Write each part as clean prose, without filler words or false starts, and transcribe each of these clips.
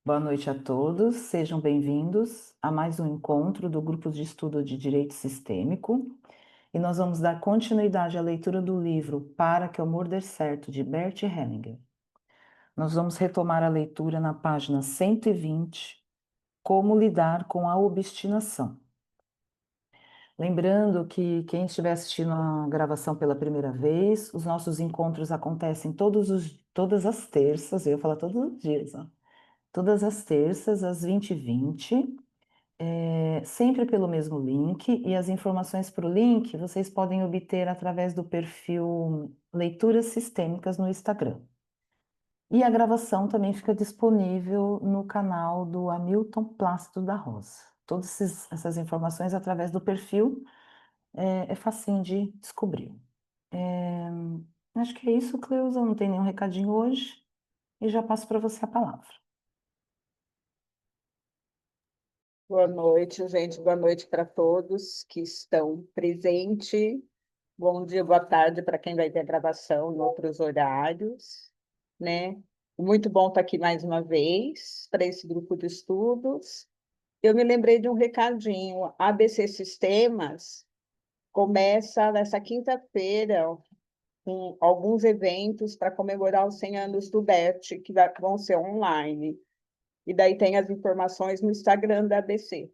Boa noite a todos, sejam bem-vindos a mais um encontro do Grupo de Estudo de Direito Sistêmico. E nós vamos dar continuidade à leitura do livro Para que o Amor Dê Certo, de Bert Hellinger. Nós vamos retomar a leitura na página 120, Como lidar com a obstinação. Lembrando que quem estiver assistindo a gravação pela primeira vez, os nossos encontros acontecem todas as terças, eu ia falar todos os dias, ó. Todas as terças, às 20h20, sempre pelo mesmo link, e as informações para o link vocês podem obter através do perfil Leituras Sistêmicas no Instagram. E a gravação também fica disponível no canal do Hamilton Plácido da Rosa. Todas essas informações através do perfil é facinho de descobrir. É, acho que é isso, Cleusa, não tem nenhum recadinho hoje, e já passo para você a palavra. Boa noite, gente. Boa noite para todos que estão presentes. Bom dia, boa tarde para quem vai ter a gravação em outros horários, né? Muito bom estar aqui mais uma vez para esse grupo de estudos. Eu me lembrei de um recadinho. A ABC Sistemas começa nessa quinta-feira com alguns eventos para comemorar os 100 anos do BET, que vão ser online. E daí tem as informações no Instagram da ABC.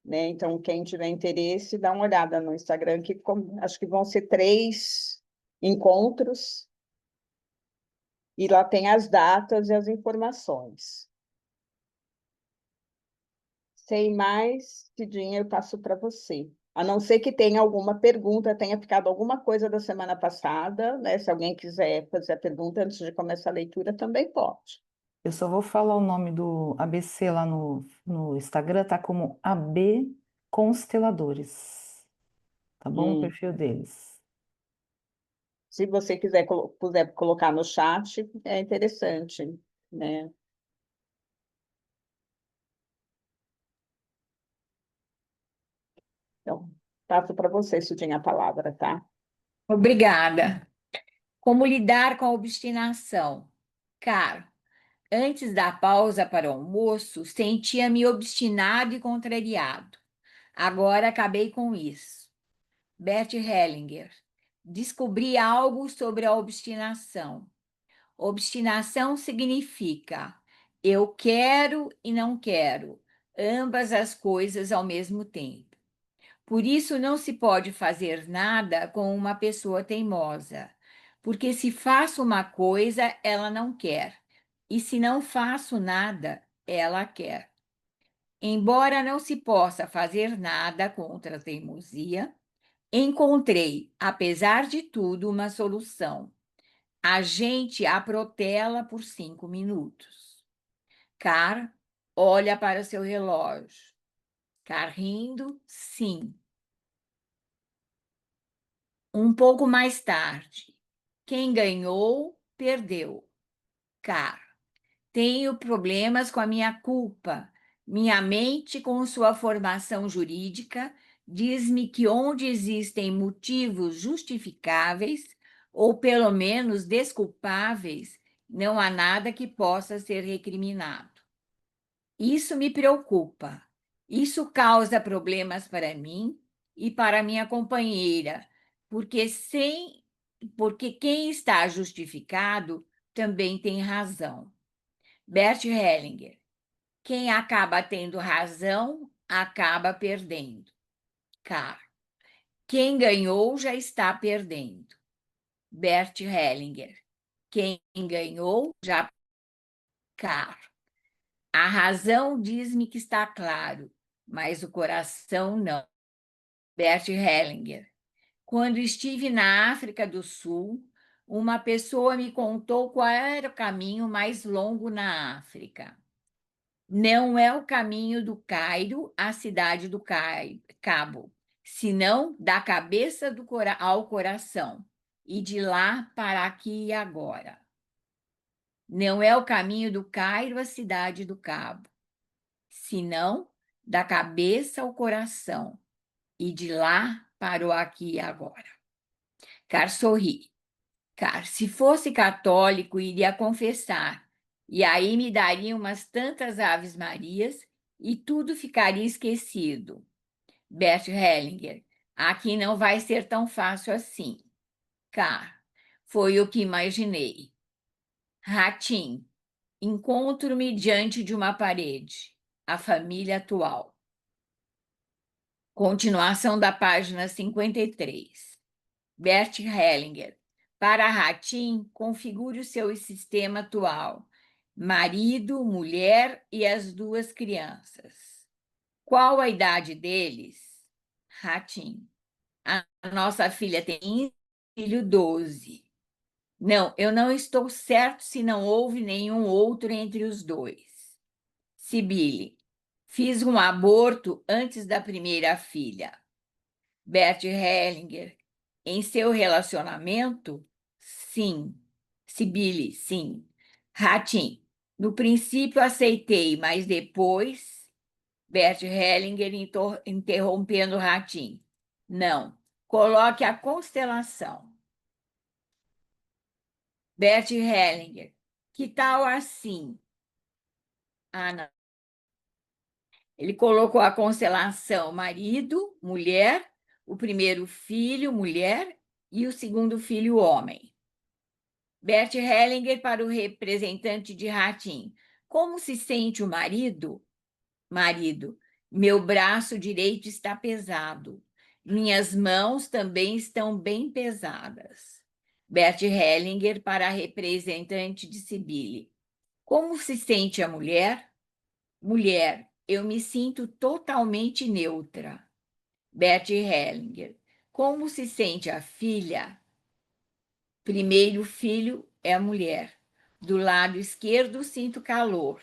Né? Então, quem tiver interesse, dá uma olhada no Instagram, que acho que vão ser 3 encontros, e lá tem as datas e as informações. Sem mais, Cidinha, eu passo para você. A não ser que tenha alguma pergunta, tenha ficado alguma coisa da semana passada, né? Se alguém quiser fazer a pergunta antes de começar a leitura, também pode. Eu só vou falar o nome do ABC lá no Instagram, tá como AB Consteladores, tá bom? O Hum. perfil deles. Se você puder colocar no chat, é interessante, né? Então, passo para você, Cidinha, a palavra, tá? Obrigada. Como lidar com a obstinação? Caro, antes da pausa para o almoço, sentia-me obstinado e contrariado. Agora acabei com isso. Bert Hellinger. Descobri algo sobre a obstinação. Obstinação significa eu quero e não quero, ambas as coisas ao mesmo tempo. Por isso, não se pode fazer nada com uma pessoa teimosa, porque se faço uma coisa, ela não quer, e se não faço nada, ela quer. Embora não se possa fazer nada contra a teimosia, encontrei, apesar de tudo, uma solução. A gente a protela por 5 minutos. Car olha para seu relógio. Car rindo, sim. Um pouco mais tarde, quem ganhou, perdeu. Car, tenho problemas com a minha culpa. Minha mente, com sua formação jurídica, diz-me que onde existem motivos justificáveis, ou pelo menos desculpáveis, não há nada que possa ser recriminado. Isso me preocupa. Isso causa problemas para mim e para minha companheira, porque porque quem está justificado também tem razão. Bert Hellinger. Quem acaba tendo razão acaba perdendo. Carl. Quem ganhou já está perdendo. Bert Hellinger. Quem ganhou já. Carl. A razão diz-me que está claro, mas o coração não. Bert Hellinger. Quando estive na África do Sul, uma pessoa me contou qual era o caminho mais longo na África. Não é o caminho do Cairo à cidade do Cabo, senão da cabeça ao coração, e de lá para aqui e agora. Não é o caminho do Cairo à cidade do Cabo, senão da cabeça ao coração, e de lá para o aqui e agora. Car sorri. Car, se fosse católico, iria confessar E aí me daria umas tantas Aves-Marias e tudo ficaria esquecido. Bert Hellinger, aqui não vai ser tão fácil assim. K, foi o que imaginei. Ratim, encontro-me diante de uma parede. A família atual. Continuação da página 53. Bert Hellinger. Para Ratim, configure o seu sistema atual. Marido, mulher e as duas crianças. Qual a idade deles? Ratim. A nossa filha tem filho 12. Não, eu não estou certo se não houve nenhum outro entre os dois. Sibile. Fiz um aborto antes da primeira filha. Bert Hellinger. Em seu relacionamento? Sim. Sibile, sim. Ratim. No princípio aceitei, mas depois. Bert Hellinger interrompendo Ratim. Não. Coloque a constelação. Bert Hellinger. Que tal assim? Ah, não. Ele colocou a constelação marido, mulher, o primeiro filho, mulher, e o segundo filho, homem. Bert Hellinger para o representante de Ratim. Como se sente o marido? Marido, meu braço direito está pesado. Minhas mãos também estão bem pesadas. Bert Hellinger para a representante de Sibile. Como se sente a mulher? Mulher, eu me sinto totalmente neutra. Bert Hellinger. Como se sente a filha? Primeiro filho é a mulher. Do lado esquerdo sinto calor.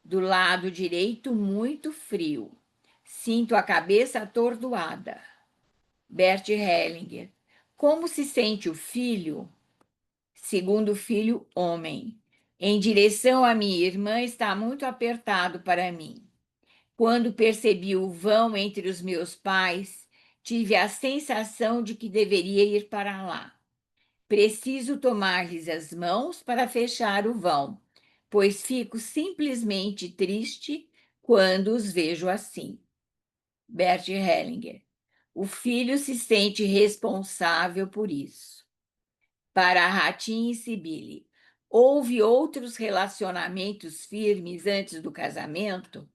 Do lado direito muito frio. Sinto a cabeça atordoada. Bert Hellinger. Como se sente o filho? Segundo filho, homem. Em direção à minha irmã está muito apertado para mim. Quando percebi o vão entre os meus pais, tive a sensação de que deveria ir para lá. Preciso tomar-lhes as mãos para fechar o vão, pois fico simplesmente triste quando os vejo assim. Bert Hellinger. O filho se sente responsável por isso. Para Ratim e Sibile, houve outros relacionamentos firmes antes do casamento?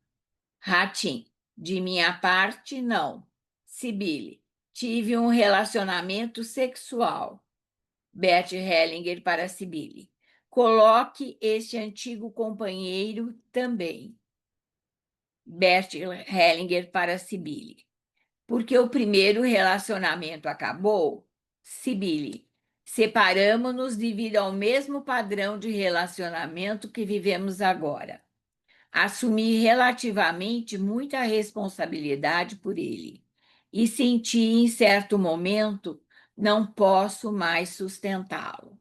Ratim, de minha parte, não. Sibile, tive um relacionamento sexual. Bert Hellinger para Sibile. Coloque este antigo companheiro também. Bert Hellinger para Sibile. Porque o primeiro relacionamento acabou? Sibile. Separamos-nos devido ao mesmo padrão de relacionamento que vivemos agora. Assumi relativamente muita responsabilidade por ele e senti, em certo momento, não posso mais sustentá-lo.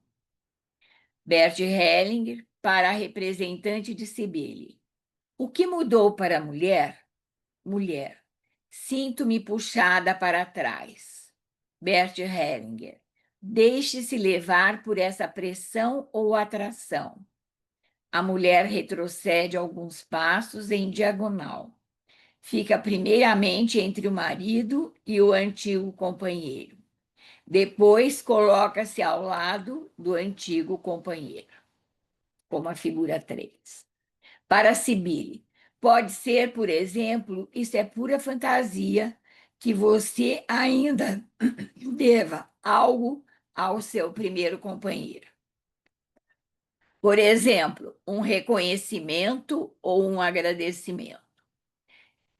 Bert Hellinger para a representante de Cibele. O que mudou para a mulher? Mulher. Sinto-me puxada para trás. Bert Hellinger. Deixe-se levar por essa pressão ou atração. A mulher retrocede alguns passos em diagonal. Fica primeiramente entre o marido e o antigo companheiro. Depois coloca-se ao lado do antigo companheiro, como a figura 3. Para Sibile, pode ser, por exemplo, isso é pura fantasia, que você ainda deva algo ao seu primeiro companheiro. Por exemplo, um reconhecimento ou um agradecimento.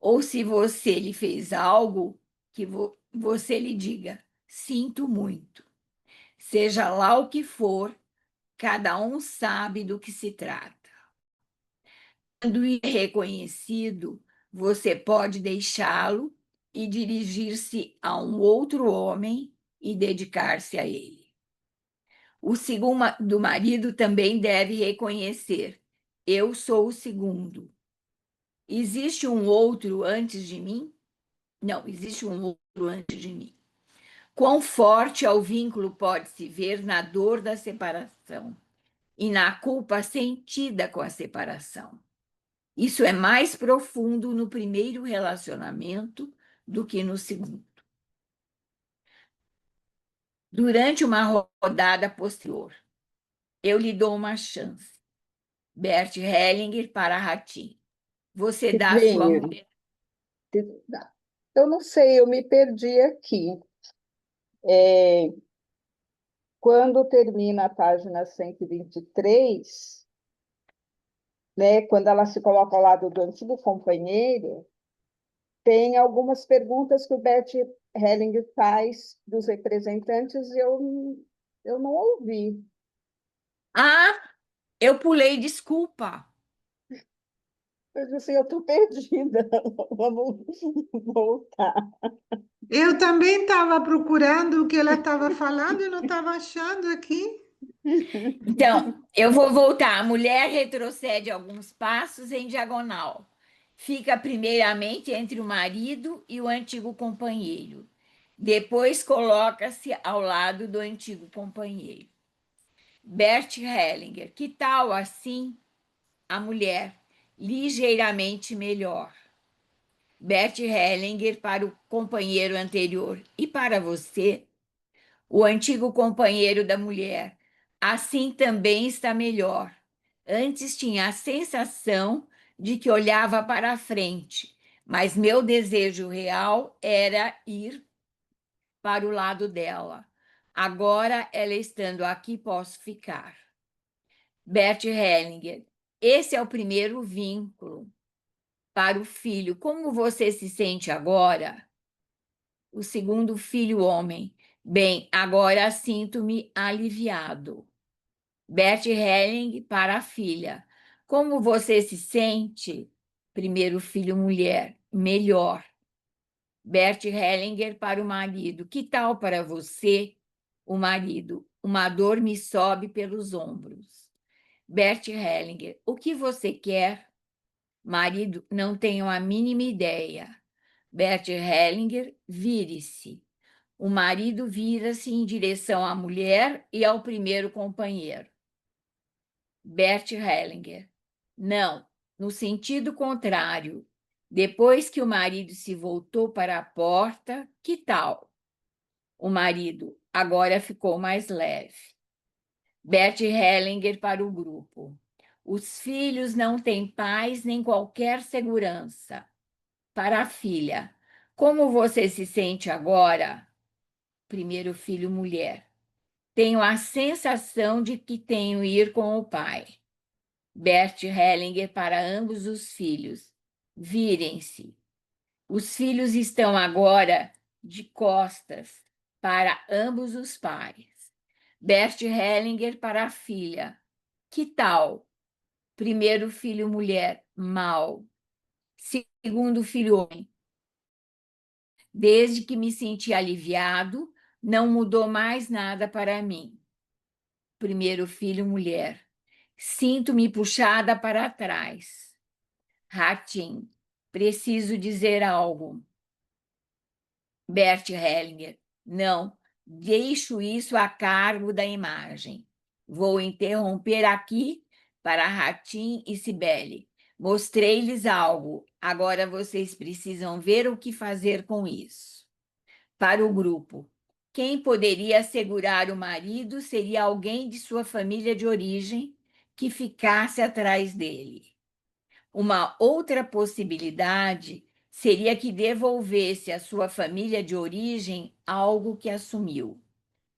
Ou se você lhe fez algo, que você lhe diga, sinto muito. Seja lá o que for, cada um sabe do que se trata. Quando reconhecido, você pode deixá-lo e dirigir-se a um outro homem e dedicar-se a ele. O segundo marido também deve reconhecer: eu sou o segundo. Existe um outro antes de mim? Não, existe um outro antes de mim. Quão forte é o vínculo pode-se ver na dor da separação. e na culpa sentida com a separação. Isso é mais profundo no primeiro relacionamento do que no segundo. Durante uma rodada posterior, eu lhe dou uma chance. Bert Hellinger para Ratim. Você dá sua Virginia, mulher. eu não sei, eu me perdi aqui. É, quando termina a página 123, né, quando ela se coloca ao lado do antigo companheiro, tem algumas perguntas que o Bert Hellinger faz dos representantes e eu não ouvi. Ah, eu pulei, desculpa. Eu disse assim, eu estou perdida, vamos voltar. Eu também estava procurando o que ela estava falando e não estava achando aqui. Então, eu vou voltar. A mulher retrocede alguns passos em diagonal. Fica primeiramente entre o marido e o antigo companheiro. Depois coloca-se ao lado do antigo companheiro. Bert Hellinger, que tal assim? A mulher, ligeiramente melhor. Bert Hellinger para o companheiro anterior. E para você? O antigo companheiro da mulher. Assim também está melhor. Antes tinha a sensação de que olhava para a frente, mas meu desejo real era ir para o lado dela. Agora, ela estando aqui, posso ficar. Bert Hellinger, esse é o primeiro vínculo. Para o filho, como você se sente agora? O segundo filho, homem. Bem, agora sinto-me aliviado. Bert Helling para a filha. Como você se sente? Primeiro filho, mulher. Melhor. Bert Hellinger para o marido. Que tal para você? O marido. Uma dor me sobe pelos ombros. Bert Hellinger. O que você quer? Marido, não tenho a mínima ideia. Bert Hellinger, vire-se. O marido vira-se em direção à mulher e ao primeiro companheiro. Bert Hellinger. Não, no sentido contrário. Depois que o marido se voltou para a porta, que tal? O marido agora ficou mais leve. Bert Hellinger para o grupo. Os filhos não têm paz nem qualquer segurança. Para a filha. Como você se sente agora? Primeiro filho, mulher. Tenho a sensação de que tenho ir com o pai. Bert Hellinger para ambos os filhos. Virem-se. Os filhos estão agora de costas para ambos os pais. Bert Hellinger para a filha. Que tal? Primeiro filho, mulher. Mal. Segundo filho, homem. Desde que me senti aliviado, não mudou mais nada para mim. Primeiro filho, mulher. Sinto-me puxada para trás. Ratim, preciso dizer algo. Bert Hellinger, não, deixo isso a cargo da imagem. Vou interromper aqui para Ratim e Cibele. Mostrei-lhes algo, agora vocês precisam ver o que fazer com isso. Para o grupo, quem poderia assegurar o marido seria alguém de sua família de origem que ficasse atrás dele. Uma outra possibilidade seria que devolvesse à sua família de origem algo que assumiu.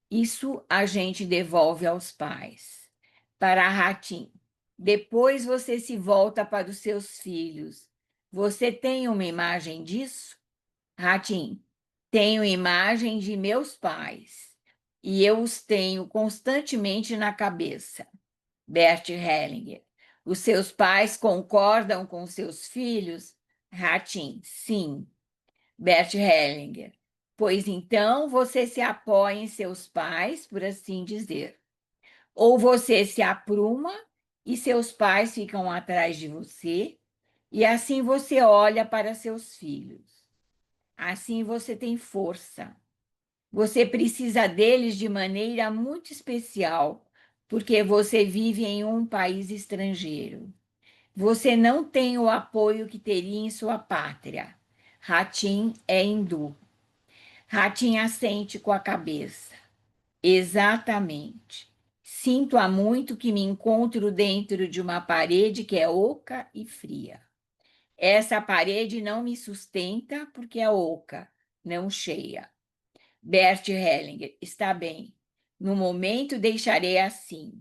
Isso a gente devolve aos pais. Para Ratim, depois você se volta para os seus filhos. Você tem uma imagem disso? Ratim, tenho imagem de meus pais e eu os tenho constantemente na cabeça. Bert Hellinger. Os seus pais concordam com seus filhos? Ratim, sim. Bert Hellinger. Pois então você se apoia em seus pais, por assim dizer. Ou você se apruma e seus pais ficam atrás de você, e assim você olha para seus filhos. Assim você tem força. Você precisa deles de maneira muito especial, porque você vive em um país estrangeiro. Você não tem o apoio que teria em sua pátria. Ratim é hindu. Ratim assente com a cabeça. Exatamente. Sinto há muito que me encontro dentro de uma parede que é oca e fria. Essa parede não me sustenta porque é oca, não cheia. Bert Hellinger, está bem. No momento deixarei assim.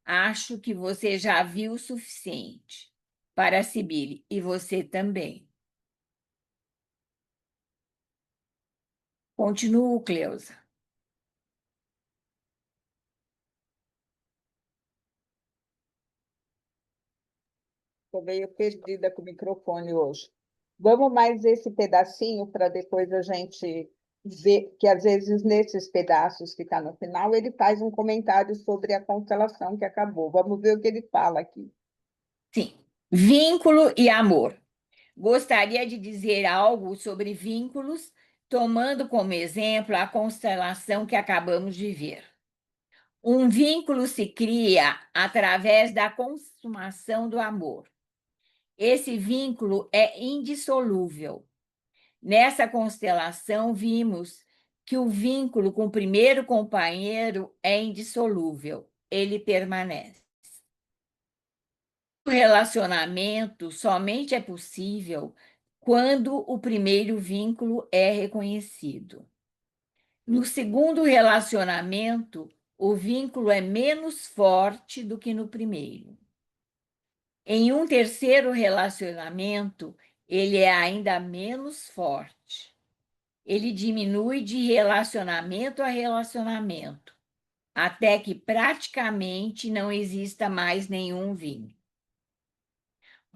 Acho que você já viu o suficiente. Para Sibylle, e você também. Continuo, Cleusa. Estou meio perdida com o microfone hoje. Vamos mais esse pedacinho para depois a gente ver, que às vezes nesses pedaços que está no final, ele faz um comentário sobre a constelação que acabou. Vamos ver o que ele fala aqui. Sim. Vínculo e amor. Gostaria de dizer algo sobre vínculos, tomando como exemplo a constelação que acabamos de ver. Um vínculo se cria através da consumação do amor. Esse vínculo é indissolúvel. Nessa constelação, vimos que o vínculo com o primeiro companheiro é indissolúvel, ele permanece. O relacionamento somente é possível quando o primeiro vínculo é reconhecido. No segundo relacionamento, o vínculo é menos forte do que no primeiro. Em um terceiro relacionamento, ele é ainda menos forte. Ele diminui de relacionamento a relacionamento, até que praticamente não exista mais nenhum vínculo.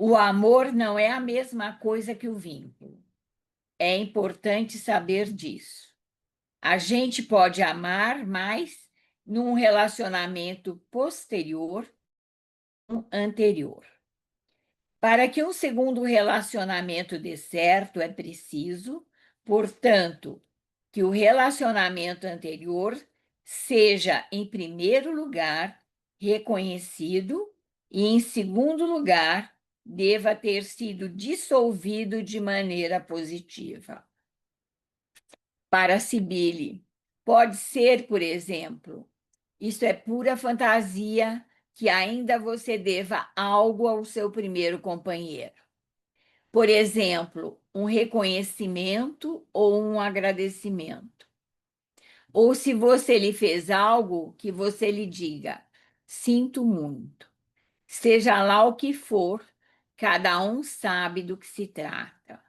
O amor não é a mesma coisa que o vínculo. É importante saber disso. A gente pode amar mais num relacionamento posterior que no anterior. Para que um segundo relacionamento dê certo, é preciso, portanto, que o relacionamento anterior seja, em primeiro lugar, reconhecido e, em segundo lugar, deva ter sido dissolvido de maneira positiva. Para Sibylle, pode ser, por exemplo, isso é pura fantasia, que ainda você deva algo ao seu primeiro companheiro. Por exemplo, um reconhecimento ou um agradecimento. Ou se você lhe fez algo, que você lhe diga: sinto muito. Seja lá o que for, cada um sabe do que se trata.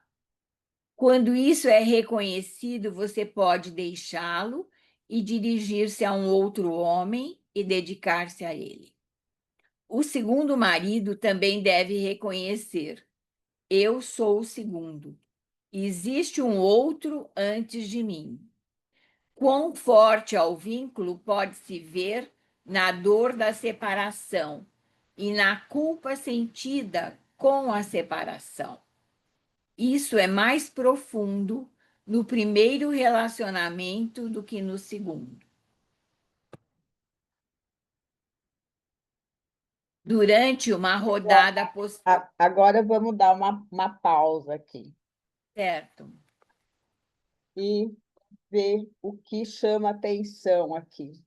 Quando isso é reconhecido, você pode deixá-lo e dirigir-se a um outro homem e dedicar-se a ele. O segundo marido também deve reconhecer: eu sou o segundo. Existe um outro antes de mim. Quão forte é o vínculo pode-se ver na dor da separação e na culpa sentida com a separação. Isso é mais profundo no primeiro relacionamento do que no segundo. Durante uma rodada posterior. Agora vamos dar uma pausa aqui Certo. e ver o que chama atenção aqui,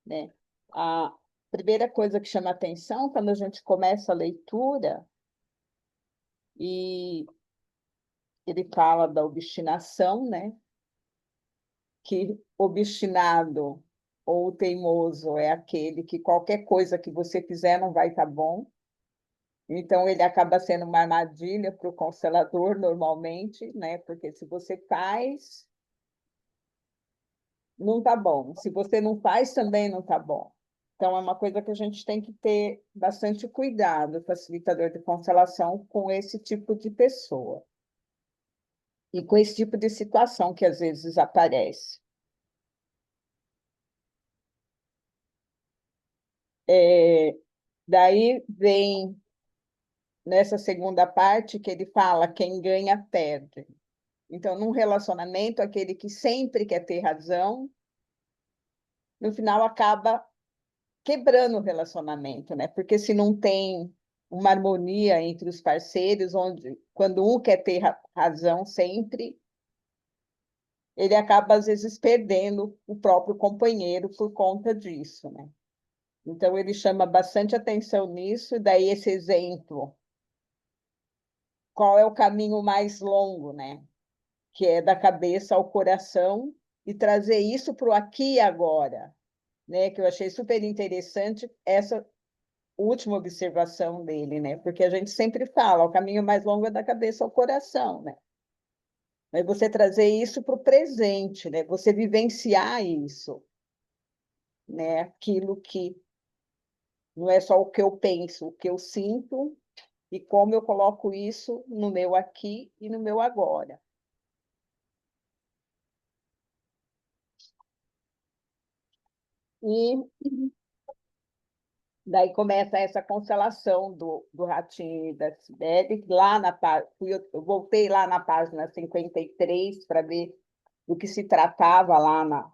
né? A primeira coisa que chama atenção quando a gente começa a leitura e ele fala da obstinação, né? Que obstinado ou teimoso é aquele que qualquer coisa que você fizer não vai estar bom. Então, ele acaba sendo uma armadilha para o constelador, normalmente, né? Porque se você faz, não está bom. Se você não faz, também não está bom. Então, é uma coisa que a gente tem que ter bastante cuidado, facilitador de constelação, com esse tipo de pessoa. E com esse tipo de situação que às vezes aparece. Daí vem nessa segunda parte que ele fala: quem ganha, perde. Então, num relacionamento, aquele que sempre quer ter razão, no final acaba quebrando o relacionamento, né? Porque se não tem uma harmonia entre os parceiros, onde quando um quer ter razão sempre, ele acaba às vezes perdendo o próprio companheiro por conta disso, né? Então ele chama bastante atenção nisso, e daí esse exemplo, qual é o caminho mais longo, né? Que é da cabeça ao coração e trazer isso para o aqui e agora, né? Que eu achei super interessante essa última observação dele, né? Porque a gente sempre fala, o caminho mais longo é da cabeça ao coração, né? Mas você trazer isso para o presente, né? Você vivenciar isso, né? Aquilo que não é só o que eu penso, o que eu sinto e como eu coloco isso no meu aqui e no meu agora. E daí começa essa constelação do ratinho e da Cibele, lá na eu voltei lá na página 53 para ver do que se tratava lá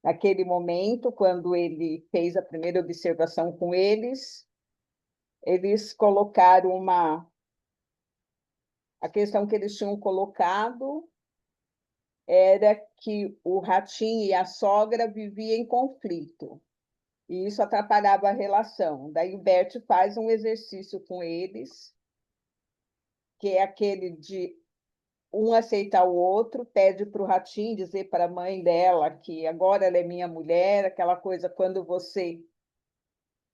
naquele momento, quando ele fez a primeira observação com eles. Eles colocaram a questão que eles tinham colocado era que o ratinho e a sogra viviam em conflito. E isso atrapalhava a relação. Daí o Bert faz um exercício com eles, que é aquele de um aceitar o outro, pede para o ratinho dizer para a mãe dela que agora ela é minha mulher, aquela coisa quando você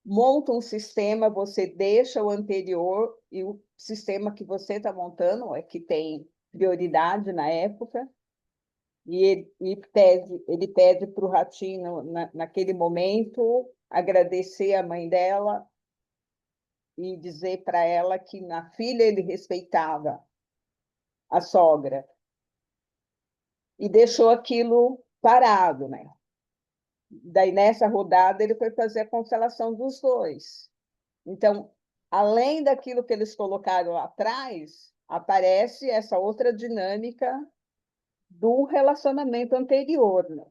monta um sistema, você deixa o anterior e o sistema que você está montando é que tem prioridade na época, e ele pede para o ratinho, naquele momento, agradecer a mãe dela e dizer para ela que na filha ele respeitava a sogra, e deixou aquilo parado, né? Daí, nessa rodada, ele foi fazer a constelação dos dois. Então, além daquilo que eles colocaram lá atrás, aparece essa outra dinâmica do relacionamento anterior, né?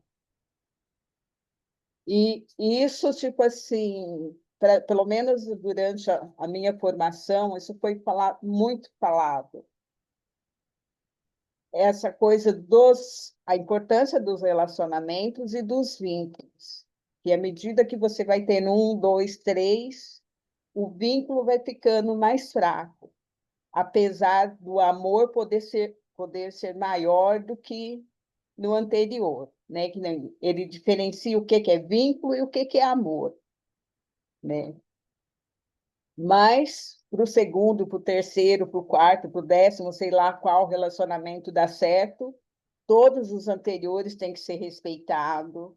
E isso, tipo assim, pelo menos durante a minha formação, isso foi muito falado. Essa coisa a importância dos relacionamentos e dos vínculos. Que à medida que você vai tendo um, dois, três, o vínculo vai ficando mais fraco, apesar do amor poder ser maior do que no anterior, né? Que ele diferencia o que é vínculo e o que é amor, né? Mas para o segundo, para o terceiro, para o quarto, para o décimo, sei lá qual relacionamento dá certo, todos os anteriores têm que ser respeitados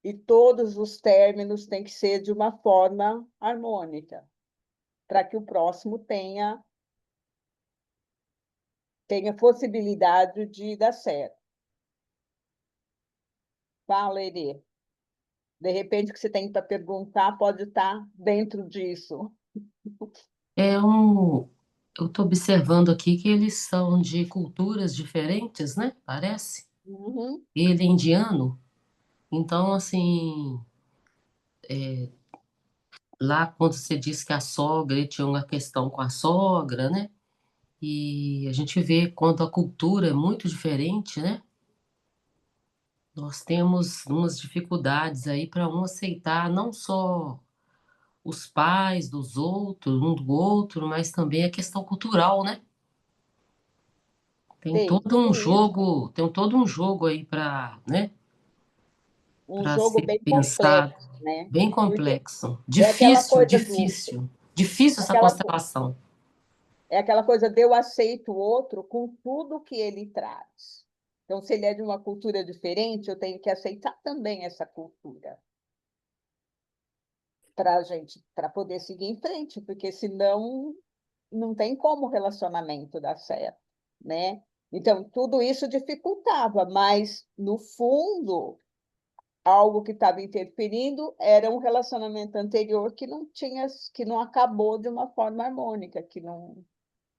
e todos os términos têm que ser de uma forma harmônica, para que o próximo tenha possibilidade de dar certo. Fala, Herê. De repente, o que você tem para perguntar pode estar dentro disso. É um, eu estou observando aqui que eles são de culturas diferentes, né? Parece. Uhum. Ele é indiano, então, assim, lá quando você diz que a sogra, ele tinha uma questão com a sogra, né? E a gente vê quando a cultura é muito diferente, né? Nós temos umas dificuldades aí para um aceitar não só os pais dos outros, um do outro, mas também a questão cultural, né? Tem tudo isso, Tem todo um jogo aí né, um para jogo ser bem pensado, complexo, né? bem Porque complexo. é aquela Difícil, coisa do, difícil. Difícil essa aquela, constelação. é aquela coisa de eu aceito o outro com tudo que ele traz. Então, se ele é de uma cultura diferente, eu tenho que aceitar também essa cultura para poder seguir em frente, porque senão não tem como o relacionamento dar certo, né? Então, tudo isso dificultava, mas, no fundo, algo que estava interferindo era um relacionamento anterior que não acabou de uma forma harmônica, que não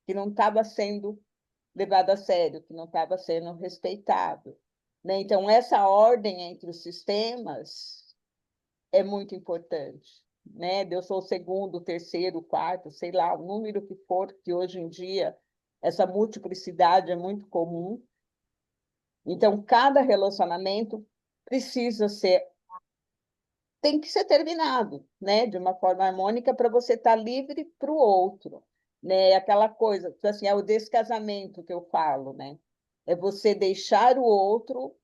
estava sendo levado a sério, que não estava sendo respeitado, né? Então, essa ordem entre os sistemas é muito importante, né? Eu sou o segundo, o terceiro, o quarto, sei lá, o número que for, que hoje em dia essa multiplicidade é muito comum. Então, cada relacionamento precisa ser, tem que ser terminado, né? De uma forma harmônica para você estar livre para o outro, né? Aquela coisa, assim, é o descasamento que eu falo, né? É você deixar o outro,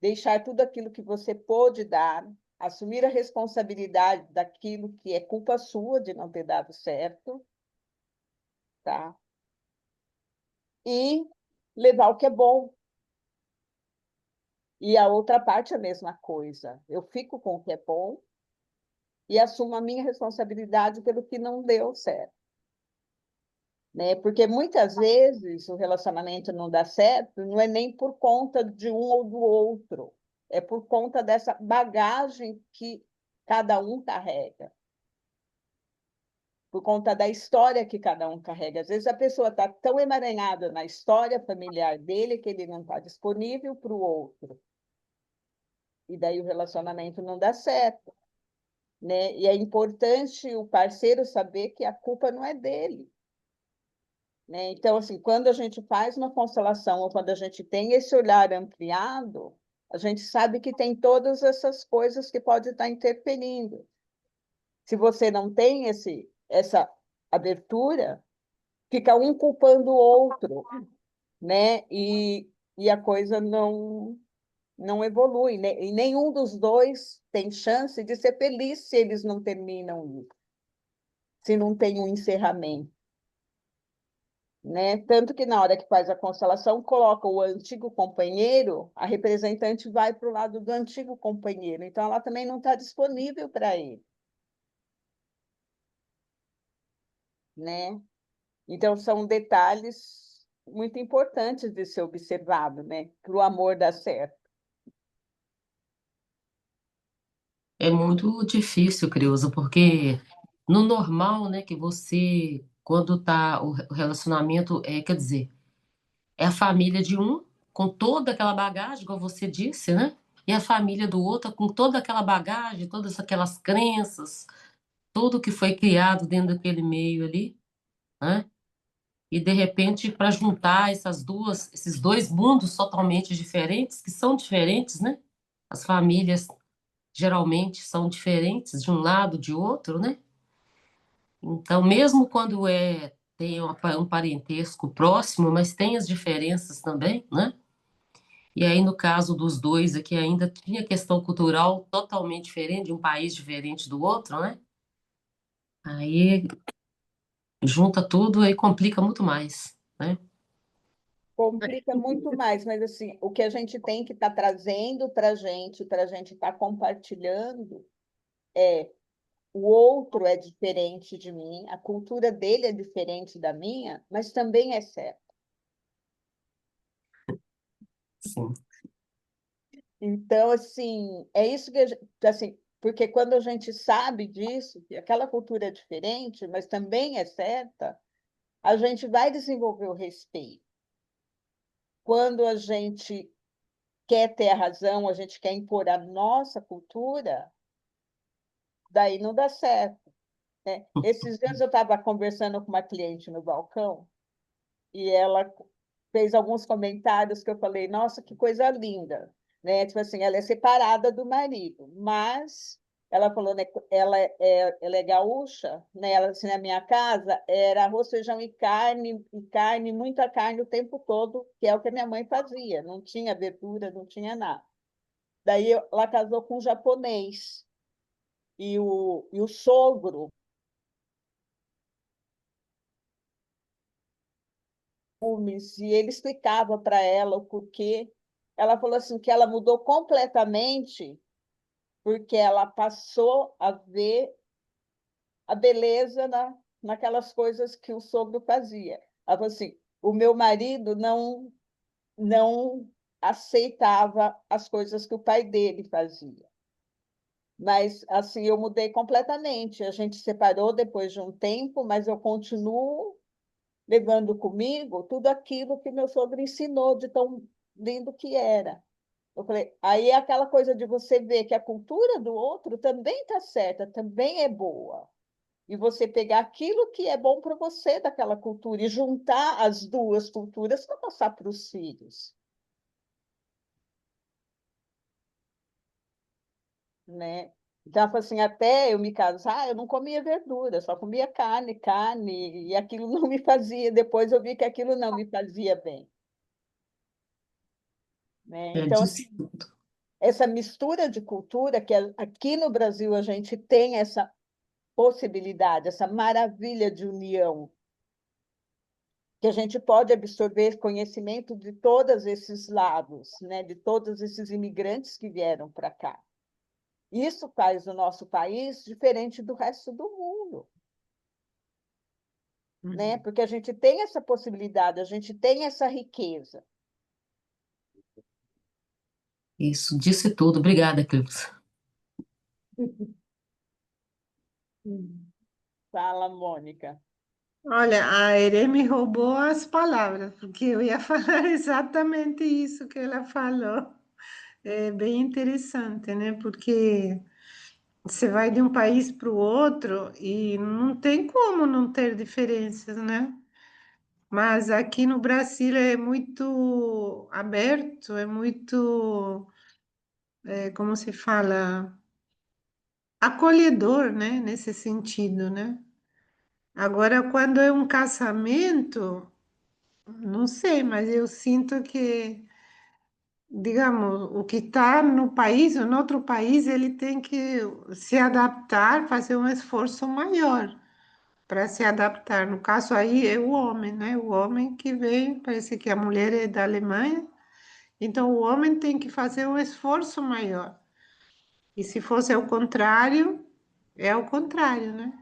deixar tudo aquilo que você pôde dar, assumir a responsabilidade daquilo que é culpa sua de não ter dado certo, tá? E levar o que é bom. E a outra parte é a mesma coisa. Eu fico com o que é bom e assumo a minha responsabilidade pelo que não deu certo, né? Porque muitas vezes o relacionamento não dá certo, não é nem por conta de um ou do outro, é por conta dessa bagagem que cada um carrega, por conta da história que cada um carrega. Às vezes a pessoa está tão emaranhada na história familiar dele que ele não está disponível para o outro. E daí o relacionamento não dá certo, né? E é importante o parceiro saber que a culpa não é dele, né? Então, assim, quando a gente faz uma constelação ou quando a gente tem esse olhar ampliado, a gente sabe que tem todas essas coisas que podem estar interferindo. Se você não tem essa abertura, fica um culpando o outro, né? E a coisa não evolui, né? E nenhum dos dois tem chance de ser feliz se eles não terminam isso, se não tem um encerramento, né? Tanto que na hora que faz a constelação, coloca o antigo companheiro, a representante vai para o lado do antigo companheiro, então ela também não está disponível para ele, né? Então são detalhes muito importantes de ser observado, né? Para o amor dar certo. É muito difícil, Creuza, porque no normal, né, que você, quando tá o relacionamento, quer dizer, é a família de um com toda aquela bagagem, como você disse, né? E a família do outro com toda aquela bagagem, todas aquelas crenças, tudo que foi criado dentro daquele meio ali, né? E de repente, para juntar esses dois mundos totalmente diferentes, que são diferentes, né? As famílias geralmente são diferentes de um lado, de outro, né? Então, mesmo quando tem um parentesco próximo, mas tem as diferenças também, né? E aí, no caso dos dois aqui, ainda tinha questão cultural totalmente diferente, de um país diferente do outro, né? Aí junta tudo e complica muito mais, né? Complica muito mais, mas assim, o que a gente tem que estar trazendo para a gente estar compartilhando, é o outro é diferente de mim, a cultura dele é diferente da minha, mas também é certo. Sim. Então, assim, é isso que assim, porque quando a gente sabe disso, que aquela cultura é diferente, mas também é certa, a gente vai desenvolver o respeito. Quando a gente quer ter a razão, a gente quer impor a nossa cultura, daí não dá certo, né? Esses dias eu estava conversando com uma cliente no balcão e ela fez alguns comentários que eu falei, nossa, que coisa linda, né? Tipo assim, ela é separada do marido, mas ela falou, né, ela é gaúcha, né? Ela assim, na minha casa era arroz, feijão e carne, muita carne o tempo todo, que é o que a minha mãe fazia, não tinha verdura, não tinha nada. Daí ela casou com um japonês e o sogro, e ele explicava para ela o porquê. Ela falou assim que ela mudou completamente porque ela passou a ver a beleza naquelas coisas que o sogro fazia. Ela falou assim: o meu marido não aceitava as coisas que o pai dele fazia. Mas assim, eu mudei completamente. A gente separou depois de um tempo, mas eu continuo levando comigo tudo aquilo que meu sogro ensinou de tão lindo que era. Eu falei, aí é aquela coisa de você ver que a cultura do outro também está certa, também é boa. E você pegar aquilo que é bom para você daquela cultura e juntar as duas culturas para passar para os filhos, né? Então, assim, até eu me casar, eu não comia verdura, só comia carne, carne, e aquilo não me fazia. Depois eu vi que aquilo não me fazia bem, né? É, Então, assim, disse tudo. essa mistura de cultura, que aqui no Brasil a gente tem essa possibilidade, essa maravilha de união, que a gente pode absorver conhecimento de todos esses lados, né? De todos esses imigrantes que vieram para cá. Isso faz o nosso país diferente do resto do mundo, né? Porque a gente tem essa possibilidade, a gente tem essa riqueza. Isso, disse tudo. Obrigada, Cleusa. Fala, Mônica. Olha, a Ere me roubou as palavras, porque eu ia falar exatamente isso que ela falou. É bem interessante, né? Porque você vai de um país para o outro e não tem como não ter diferenças, né? Mas aqui no Brasil é muito aberto, é muito, como se fala, acolhedor, né? Nesse sentido, né? Agora, quando é um casamento, não sei, mas eu sinto que, digamos, o que está no país, ou no outro país, ele tem que se adaptar, fazer um esforço maior para se adaptar. No caso aí é o homem, né? O homem que vem, parece que a mulher é da Alemanha, então o homem tem que fazer um esforço maior. E se fosse ao contrário, é ao contrário, né?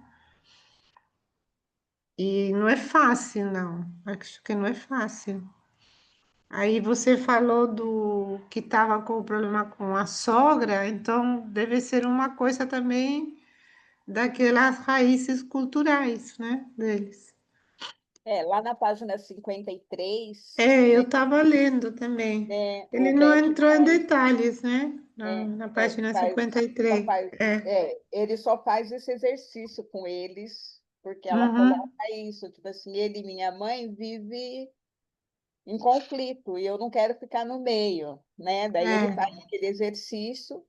E não é fácil, não. Acho que não é fácil. Aí você falou do que estava com o problema com a sogra, então deve ser uma coisa também daquelas raízes culturais, né, deles. Lá na página 53, É, eu né, estava lendo também. o Ele não Bert entrou em faz, detalhes, né, é, na é, página faz, cinquenta e só três. faz, É. ele só faz esse exercício com eles, porque ela coloca Uhum. isso, tipo assim, ele e minha mãe vive em conflito e eu não quero ficar no meio, né? Daí ele É. faz aquele exercício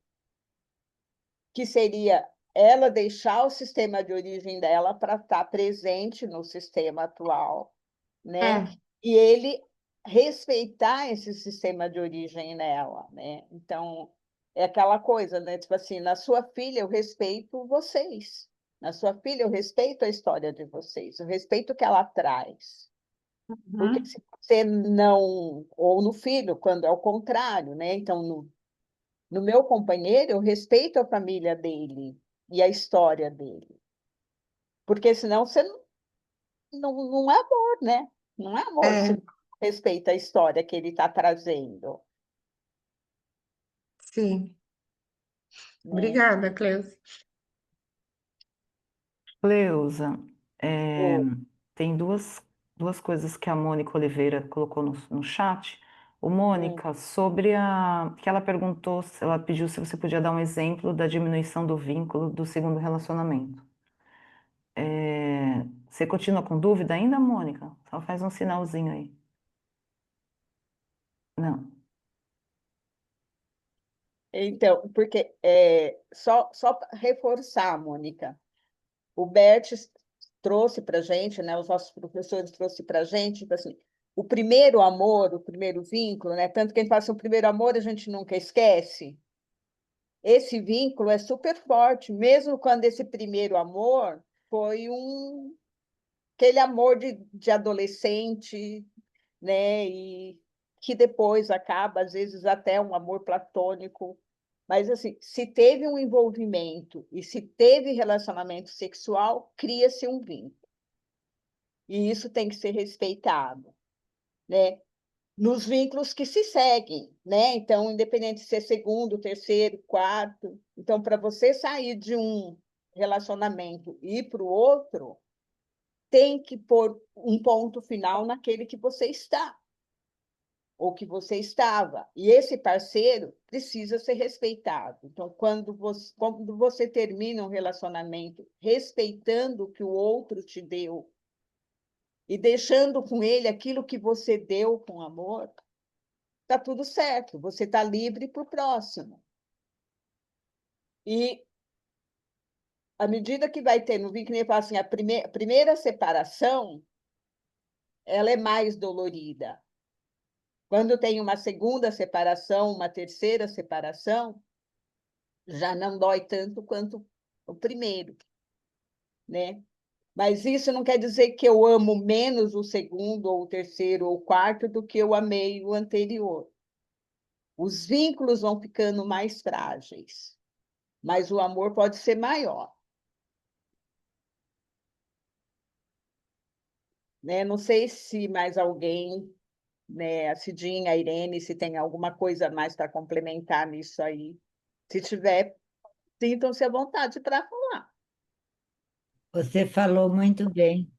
que seria ela deixar o sistema de origem dela para estar presente no sistema atual, né? É. E ele respeitar esse sistema de origem nela, né? Então, é aquela coisa, né? Tipo assim, na sua filha eu respeito vocês. Na sua filha eu respeito a história de vocês, eu respeito o que ela traz. Porque Uhum. se você não, ou no filho, quando é o contrário, né? Então, no meu companheiro, eu respeito a família dele e a história dele. Porque senão você não é amor, né? Não é amor se É, não respeita a história que ele está trazendo, sim. né? Obrigada, Cleusa. Cleusa, é, O, tem duas coisas que a Mônica Oliveira colocou no chat. O hum, Mônica, sobre a que ela perguntou, ela pediu se você podia dar um exemplo da diminuição do vínculo do segundo relacionamento. Você continua com dúvida ainda, Mônica? Só faz um sinalzinho aí. Não. então, porque só pra reforçar, Mônica, o Bert trouxe para a gente, né? Os nossos professores trouxeram para a gente, tipo assim, o primeiro amor, o primeiro vínculo, né? Tanto que a gente fala assim, o primeiro amor a gente nunca esquece. Esse vínculo é super forte, mesmo quando esse primeiro amor foi aquele amor de adolescente, né? E que depois acaba, às vezes, até um amor platônico. Mas, assim, se teve um envolvimento e se teve relacionamento sexual, cria-se um vínculo. E isso tem que ser respeitado, né? Nos vínculos que se seguem, né? Então, independente de ser segundo, terceiro, quarto. Então, para você sair de um relacionamento e ir para o outro, tem que pôr um ponto final naquele que você está. ou que você estava. E esse parceiro precisa ser respeitado. Então, quando você termina um relacionamento respeitando o que o outro te deu e deixando com ele aquilo que você deu com amor, está tudo certo. Você está livre para o próximo. E à medida que vai tendo, vi que nem fala assim, a primeira separação, ela é mais dolorida. Quando tem uma segunda separação, uma terceira separação, já não dói tanto quanto o primeiro, né? Mas isso não quer dizer que eu amo menos o segundo, ou o terceiro, ou o quarto do que eu amei o anterior. Os vínculos vão ficando mais frágeis, mas o amor pode ser maior. Né? Não sei se mais alguém, né, a Cidinha, a Irene, se tem alguma coisa mais para complementar nisso aí. Se tiver, sintam-se à vontade para falar. Você falou muito bem,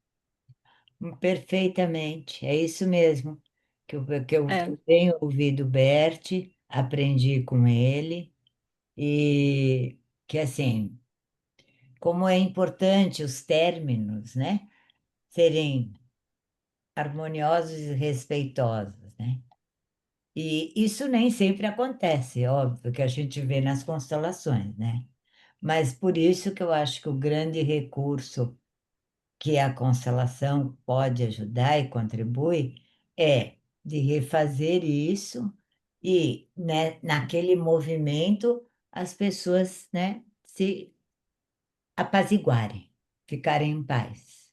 perfeitamente. É isso mesmo. Que eu É. tenho ouvido o Bert, aprendi com ele, e que assim, como é importante os términos, né, serem harmoniosos e respeitosos, né? E isso nem sempre acontece, óbvio, que a gente vê nas constelações, né? Mas por isso que eu acho que o grande recurso que a constelação pode ajudar e contribui é de refazer isso e, né, naquele movimento as pessoas, né, se apaziguarem, ficarem em paz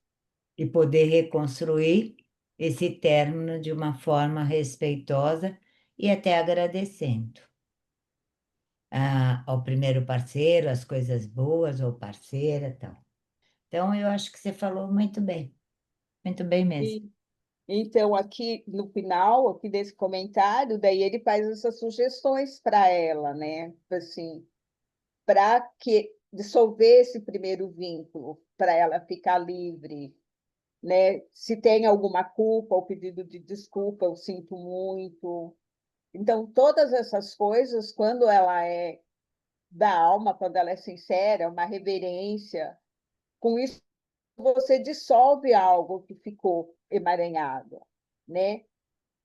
e poder reconstruir esse término de uma forma respeitosa e até agradecendo ao primeiro parceiro, as coisas boas, ou parceira, tal. Então, eu acho que você falou muito bem mesmo. E, então, aqui no final, aqui desse comentário, daí ele faz essas sugestões para ela, né? Assim, para que dissolver esse primeiro vínculo, para ela ficar livre, né? Se tem alguma culpa, o pedido de desculpa, eu sinto muito. Então, todas essas coisas, quando ela é da alma, quando ela é sincera, uma reverência, com isso você dissolve algo que ficou emaranhado, né?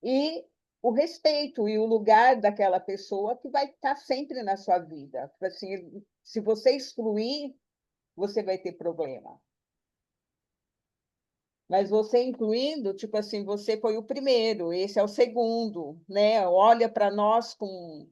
E o respeito e o lugar daquela pessoa que vai estar sempre na sua vida. Assim, se você excluir, você vai ter problema. Mas você incluindo, tipo assim, você foi o primeiro, esse é o segundo, né? Olha para nós com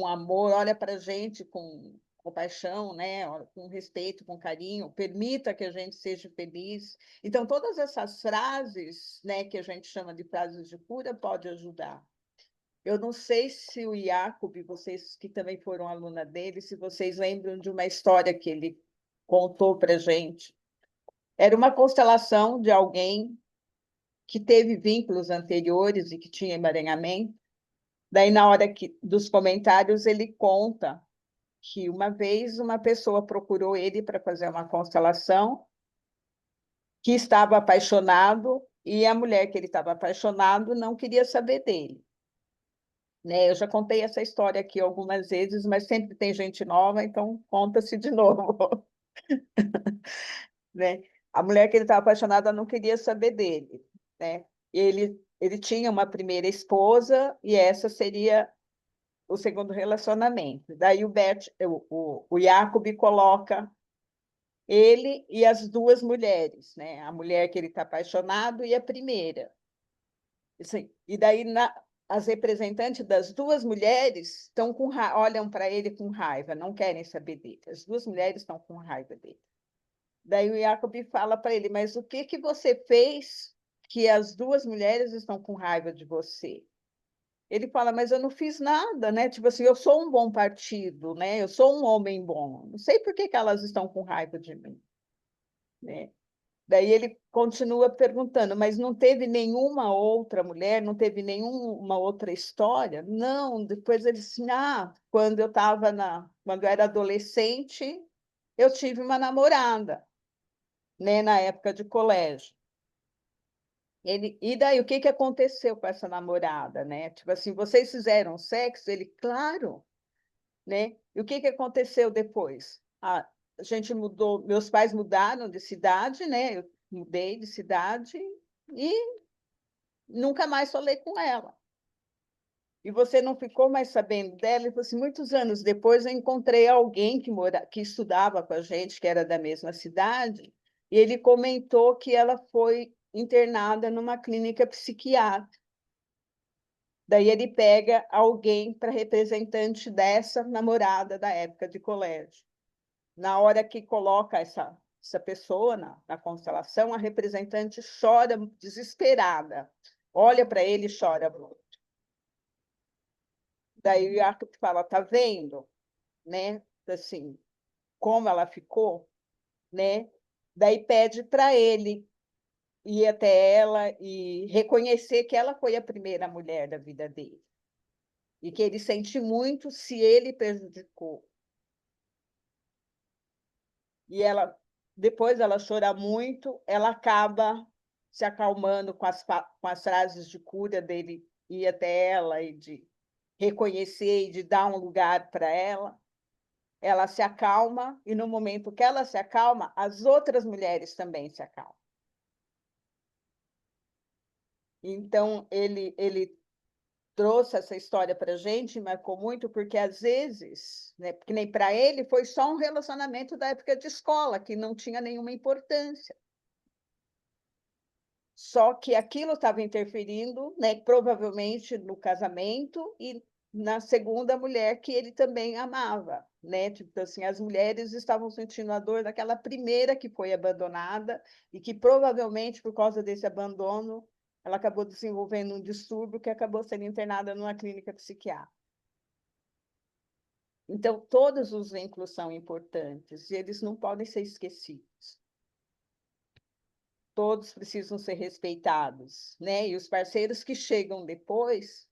amor, olha para a gente com compaixão, né? Com respeito, com carinho, permita que a gente seja feliz. Então, todas essas frases, né, que a gente chama de frases de cura, pode ajudar. Eu não sei se o Jacob, vocês que também foram aluna dele, se vocês lembram de uma história que ele contou para a gente. Era uma constelação de alguém que teve vínculos anteriores e que tinha emaranhamento. Daí, na hora dos comentários, ele conta que uma vez uma pessoa procurou ele para fazer uma constelação, que estava apaixonado, e a mulher que ele estava apaixonado não queria saber dele. Né? Eu já contei essa história aqui algumas vezes, mas sempre tem gente nova, então conta-se de novo. Né? A mulher que ele estava apaixonado não queria saber dele. Né? Ele tinha uma primeira esposa, e essa seria o segundo relacionamento. Daí o Jacob coloca ele e as duas mulheres, né? A mulher que ele está apaixonado e a primeira. Assim, e daí as representantes das duas mulheres estão olham para ele com raiva, não querem saber dele. As duas mulheres estão com raiva dele. Daí o Jacob fala para ele, mas o que que você fez que as duas mulheres estão com raiva de você? Ele fala, mas eu não fiz nada, né? Tipo assim, eu sou um bom partido, né? Eu sou um homem bom. Não sei por que que elas estão com raiva de mim, né? Daí ele continua perguntando, mas não teve nenhuma outra mulher, não teve nenhuma outra história? Não, depois ele disse, quando eu era adolescente, eu tive uma namorada, né, na época de colégio. E daí, o que que aconteceu com essa namorada, né? Tipo assim, vocês fizeram sexo? Ele, claro, né? E o que que aconteceu depois? A gente mudou, meus pais mudaram de cidade, né? Eu mudei de cidade e nunca mais falei com ela. E você não ficou mais sabendo dela? Ele falou assim, muitos anos depois eu encontrei alguém que estudava com a gente, que era da mesma cidade, e ele comentou que ela foi internada numa clínica psiquiátrica. Daí ele pega alguém para representante dessa namorada da época de colégio. Na hora que coloca essa pessoa na constelação, a representante chora desesperada. Olha para ele e chora. Daí o Jacob fala, tá vendo, né? Assim, como ela ficou, né? Daí pede para ele ir até ela e reconhecer que ela foi a primeira mulher da vida dele. E que ele sente muito se ele prejudicou. E ela, depois ela chora muito, ela acaba se acalmando com as frases de cura dele ir até ela e de reconhecer e de dar um lugar para ela. Ela se acalma e no momento que ela se acalma, as outras mulheres também se acalmam. Então, ele trouxe essa história para a gente, marcou muito, porque às vezes, né, porque nem para ele foi só um relacionamento da época de escola, que não tinha nenhuma importância. Só que aquilo estava interferindo, né, provavelmente no casamento e na segunda mulher que ele também amava, né? Tipo assim, as mulheres estavam sentindo a dor daquela primeira que foi abandonada e que provavelmente por causa desse abandono ela acabou desenvolvendo um distúrbio que acabou sendo internada numa clínica psiquiátrica. Então, todos os vínculos são importantes e eles não podem ser esquecidos. Todos precisam ser respeitados, né? E os parceiros que chegam depois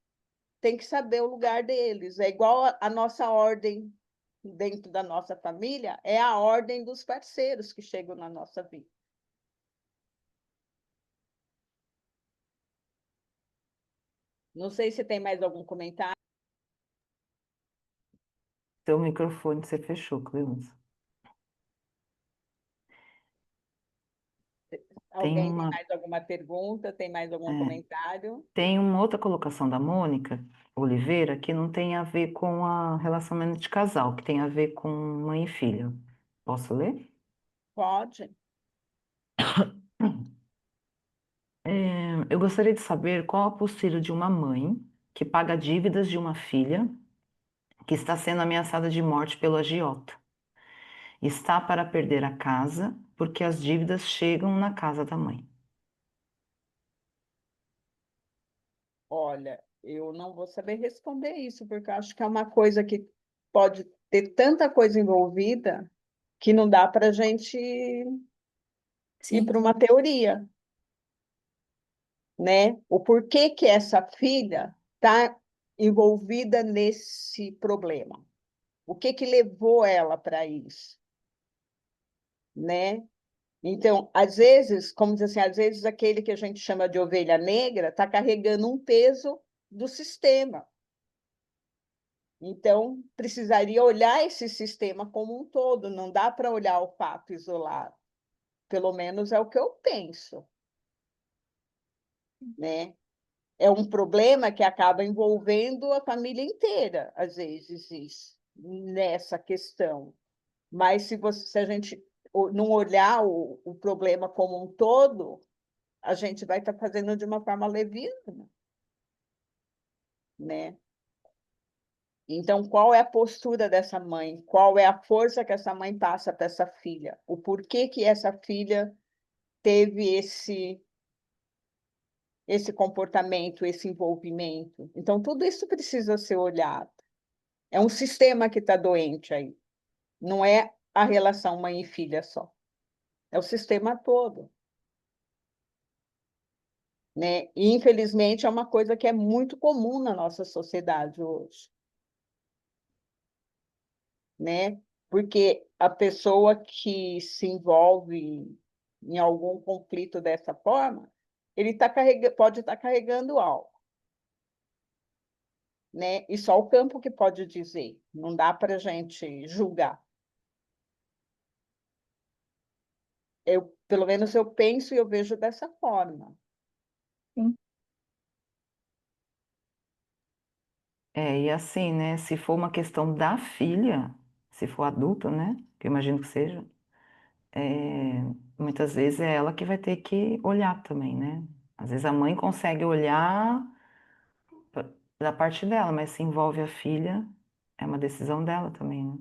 têm que saber o lugar deles. É igual a nossa ordem dentro da nossa família, é a ordem dos parceiros que chegam na nossa vida. Não sei se tem mais algum comentário. Seu microfone você fechou, Cleusa. Alguém tem mais alguma pergunta? Tem mais algum comentário? Tem uma outra colocação da Mônica Oliveira que não tem a ver com a relacionamento de casal, que tem a ver com mãe e filho. Posso ler? Pode. Eu gostaria de saber qual a postura de uma mãe que paga dívidas de uma filha que está sendo ameaçada de morte pelo agiota. Está para perder a casa porque as dívidas chegam na casa da mãe. Olha, eu não vou saber responder isso, porque eu acho que é uma coisa que pode ter tanta coisa envolvida que não dá para a gente ir Sim. para uma teoria, né? O porquê que essa filha está envolvida nesse problema? O que que levou ela para isso, né? Então, às vezes, como diz assim, às vezes aquele que a gente chama de ovelha negra está carregando um peso do sistema. Então, precisaria olhar esse sistema como um todo, não dá para olhar o fato isolado. Pelo menos é o que eu penso, né? É um problema que acaba envolvendo a família inteira, às vezes, isso, nessa questão. Mas se a gente não olhar o problema como um todo, a gente vai estar fazendo de uma forma leviana, né? Então, qual é a postura dessa mãe? Qual é a força que essa mãe passa para essa filha? O porquê que essa filha teve esse comportamento, esse envolvimento? Então, tudo isso precisa ser olhado. É um sistema que está doente aí. Não é a relação mãe e filha só. É o sistema todo. Né? E, infelizmente, é uma coisa que é muito comum na nossa sociedade hoje. Né? Porque a pessoa que se envolve em algum conflito dessa forma, ele pode estar carregando algo, né? E só o campo que pode dizer, não dá para a gente julgar. Pelo menos eu penso e eu vejo dessa forma. E assim, né? Se for uma questão da filha, se for adulto, né? Que eu imagino que seja, muitas vezes é ela que vai ter que olhar também, né? Às vezes a mãe consegue olhar da parte dela, mas se envolve a filha, é uma decisão dela também, né?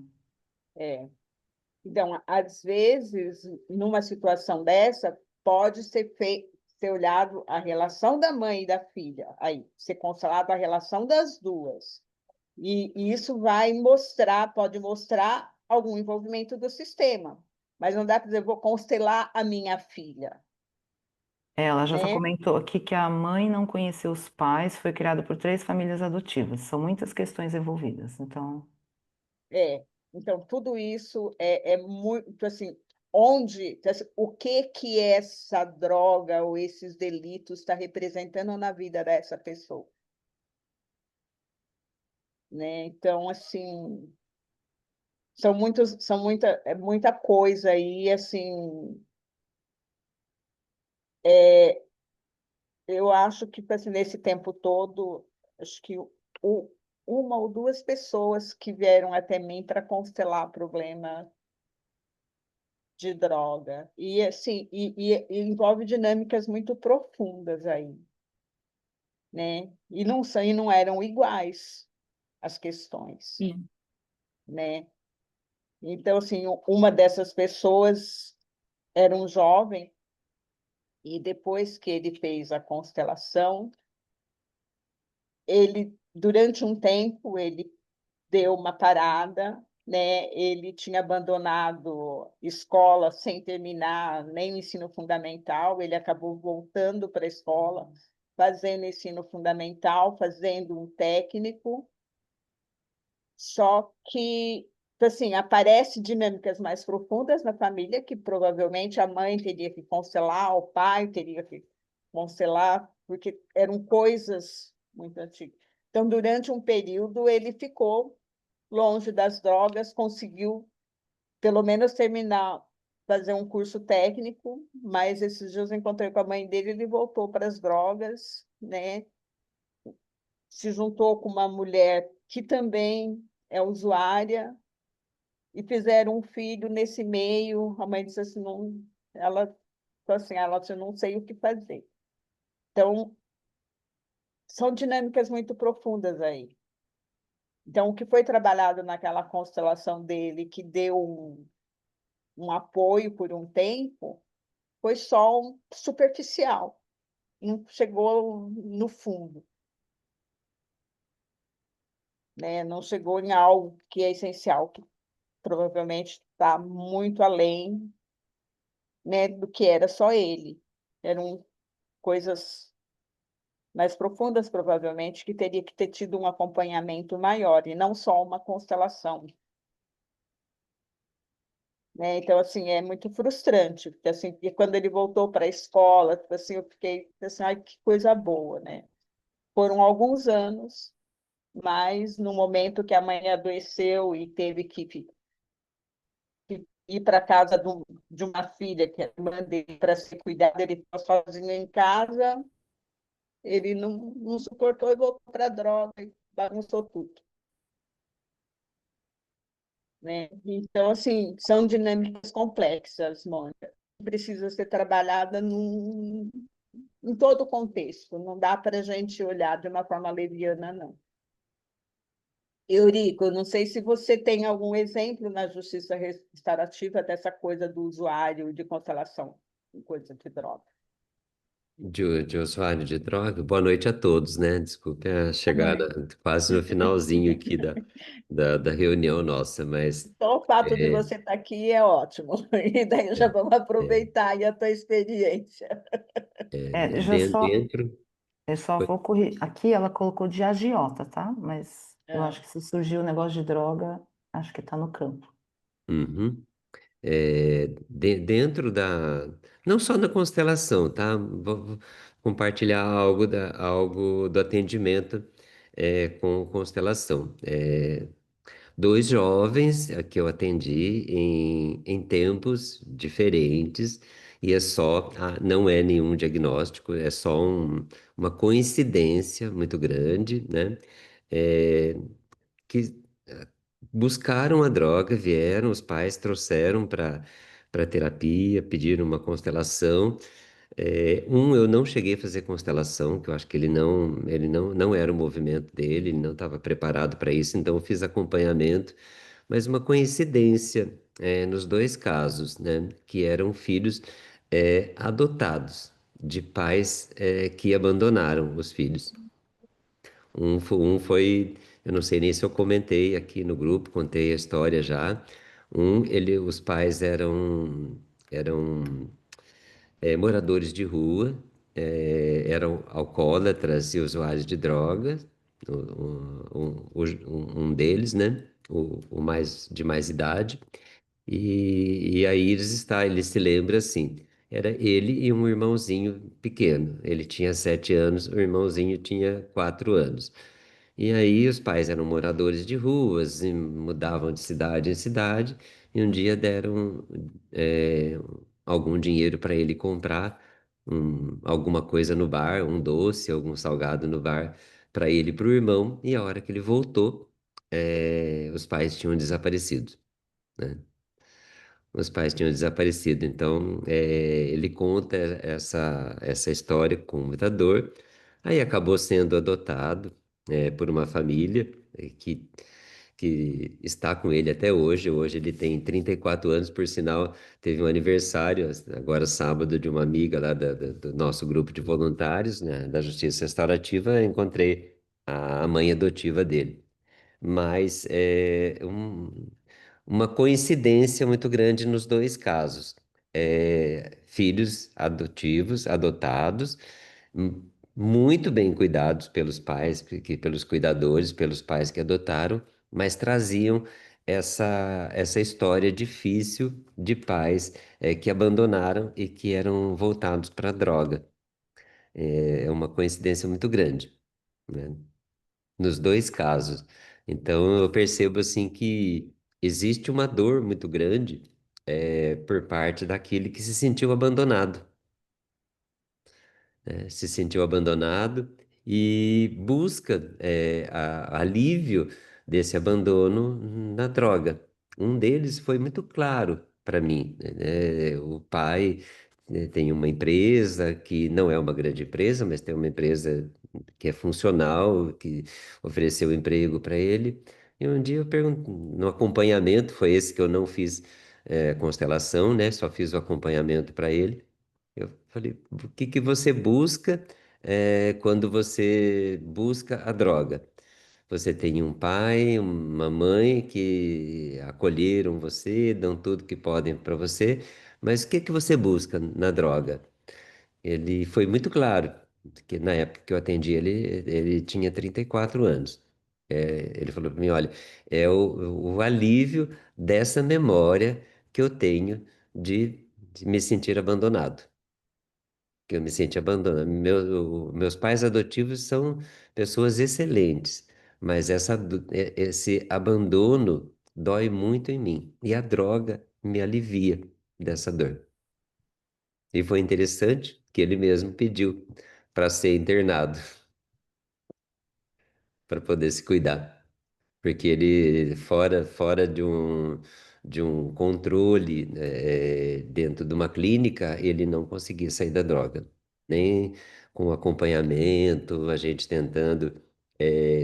É. Então, às vezes, numa situação dessa, pode ser olhado a relação da mãe e da filha, aí, ser considerado a relação das duas. E isso pode mostrar algum envolvimento do sistema. Mas não dá para dizer, vou constelar a minha filha, Ela já só né? comentou aqui que a mãe não conheceu os pais, foi criada por 3 famílias adotivas. São muitas questões envolvidas. Então, Então, tudo isso é muito assim, onde, assim, o que essa droga ou esses delitos está representando na vida dessa pessoa, né? Então, assim, é muita coisa aí, assim, eu acho que assim, nesse tempo todo, acho que o- uma ou duas pessoas que vieram até mim para constelar problema de droga. E, assim, e envolve dinâmicas muito profundas aí, né? E não eram iguais as questões, Sim. né? Então, assim, uma dessas pessoas era um jovem, e depois que ele fez a constelação, durante um tempo, ele deu uma parada, né? Ele tinha abandonado escola sem terminar nem o ensino fundamental, ele acabou voltando para a escola, fazendo ensino fundamental, fazendo um técnico, só que assim, aparece dinâmicas mais profundas na família que provavelmente a mãe teria que constelar, o pai teria que constelar, porque eram coisas muito antigas. Então, durante um período, ele ficou longe das drogas, conseguiu pelo menos terminar, fazer um curso técnico, mas esses dias eu encontrei com a mãe dele, ele voltou para as drogas, né? Se juntou com uma mulher que também é usuária e fizeram um filho nesse meio. A mãe disse assim, não, ela falou assim, ela disse, eu não sei o que fazer. Então, são dinâmicas muito profundas aí. Então, o que foi trabalhado naquela constelação dele, que deu um apoio por um tempo, foi só superficial, não chegou no fundo, né? Não chegou em algo que é essencial, que provavelmente está muito além, né, do que era só ele. Eram coisas mais profundas, provavelmente, que teria que ter tido um acompanhamento maior, e não só uma constelação. Né? Então, assim, é muito frustrante, porque assim, e quando ele voltou para a escola, tipo assim, eu fiquei assim, ai, que coisa boa, né? Foram alguns anos, mas no momento que a mãe adoeceu e teve que ir para casa de uma filha, que é a irmã dele, para ser cuidada, ele ficou sozinho em casa, ele não suportou e voltou para a droga e bagunçou tudo. Né? Então, assim, são dinâmicas complexas, Mônica. Precisa ser trabalhada em todo o contexto. Não dá para a gente olhar de uma forma leviana, não. Eurico, não sei se você tem algum exemplo na justiça restaurativa dessa coisa do usuário de constelação, coisa de droga. De usuário de droga. Boa noite a todos, né? Desculpe a Boa chegada noite. quase no finalzinho aqui da reunião nossa, mas Só o fato de é, você estar aqui é ótimo. E daí já é, vamos é, aproveitar aí a tua experiência. deixa eu só, dentro. eu só vou corrigir. Aqui ela colocou de agiota, tá? Mas eu Ah, acho que se surgiu o negócio de droga, acho que tá no campo. Uhum. dentro da, não só na constelação, tá? Vou compartilhar algo do atendimento com constelação. Dois jovens que eu atendi em tempos diferentes, e não é nenhum diagnóstico, é só uma coincidência muito grande, né? É, que buscaram a droga, vieram, os pais trouxeram para terapia, pediram uma constelação. Eu não cheguei a fazer constelação, que eu acho que não era o movimento dele, ele não estava preparado para isso, então eu fiz acompanhamento, mas uma coincidência, nos dois casos, né, que eram filhos, adotados, de pais, que abandonaram os filhos. Um foi, eu não sei nem se eu comentei aqui no grupo, contei a história já. Os pais eram moradores de rua, eram alcoólatras e usuários de drogas, um deles, né? O mais de mais idade. E aí ele se lembra assim, era ele e um irmãozinho pequeno. Ele tinha 7 anos, o irmãozinho tinha 4 anos. E aí os pais eram moradores de ruas e mudavam de cidade em cidade, e um dia deram algum dinheiro para ele comprar alguma coisa no bar, um doce, algum salgado no bar, para ele e para o irmão, e a hora que ele voltou, os pais tinham desaparecido, né? Os pais tinham desaparecido. Então, ele conta essa história com muita dor. Aí acabou sendo adotado, por uma família que está com ele até hoje. Hoje ele tem 34 anos, por sinal, teve um aniversário, agora sábado, de uma amiga lá do nosso grupo de voluntários, né, da Justiça Restaurativa. Encontrei a mãe adotiva dele. Mas uma coincidência muito grande nos dois casos. Filhos adotivos, adotados, m- muito bem cuidados pelos pais, pelos cuidadores, pelos pais que adotaram, mas traziam essa história difícil de pais que abandonaram e que eram voltados para a droga. É uma coincidência muito grande, né? Nos dois casos. Então eu percebo assim que existe uma dor muito grande, por parte daquele que se sentiu abandonado, né? Se sentiu abandonado e busca, alívio desse abandono na droga. Um deles foi muito claro para mim, né? O pai, tem uma empresa que não é uma grande empresa, mas tem uma empresa que é funcional, que ofereceu emprego para ele. E um dia eu pergunto, no acompanhamento, foi esse que eu não fiz, constelação, né? Só fiz o acompanhamento para ele. Eu falei, o que que você busca, quando você busca a droga? Você tem um pai, uma mãe que acolheram você, dão tudo que podem para você, mas o que que você busca na droga? Ele foi muito claro, que na época que eu atendi ele, ele tinha 34 anos. Ele falou para mim, olha, é o alívio dessa memória que eu tenho de me sentir abandonado, que eu me senti abandonado. Meus pais adotivos são pessoas excelentes, mas esse abandono dói muito em mim. E a droga me alivia dessa dor. E foi interessante que ele mesmo pediu para ser internado, para poder se cuidar. Porque ele, fora de um controle, dentro de uma clínica, ele não conseguia sair da droga, nem com acompanhamento, a gente tentando,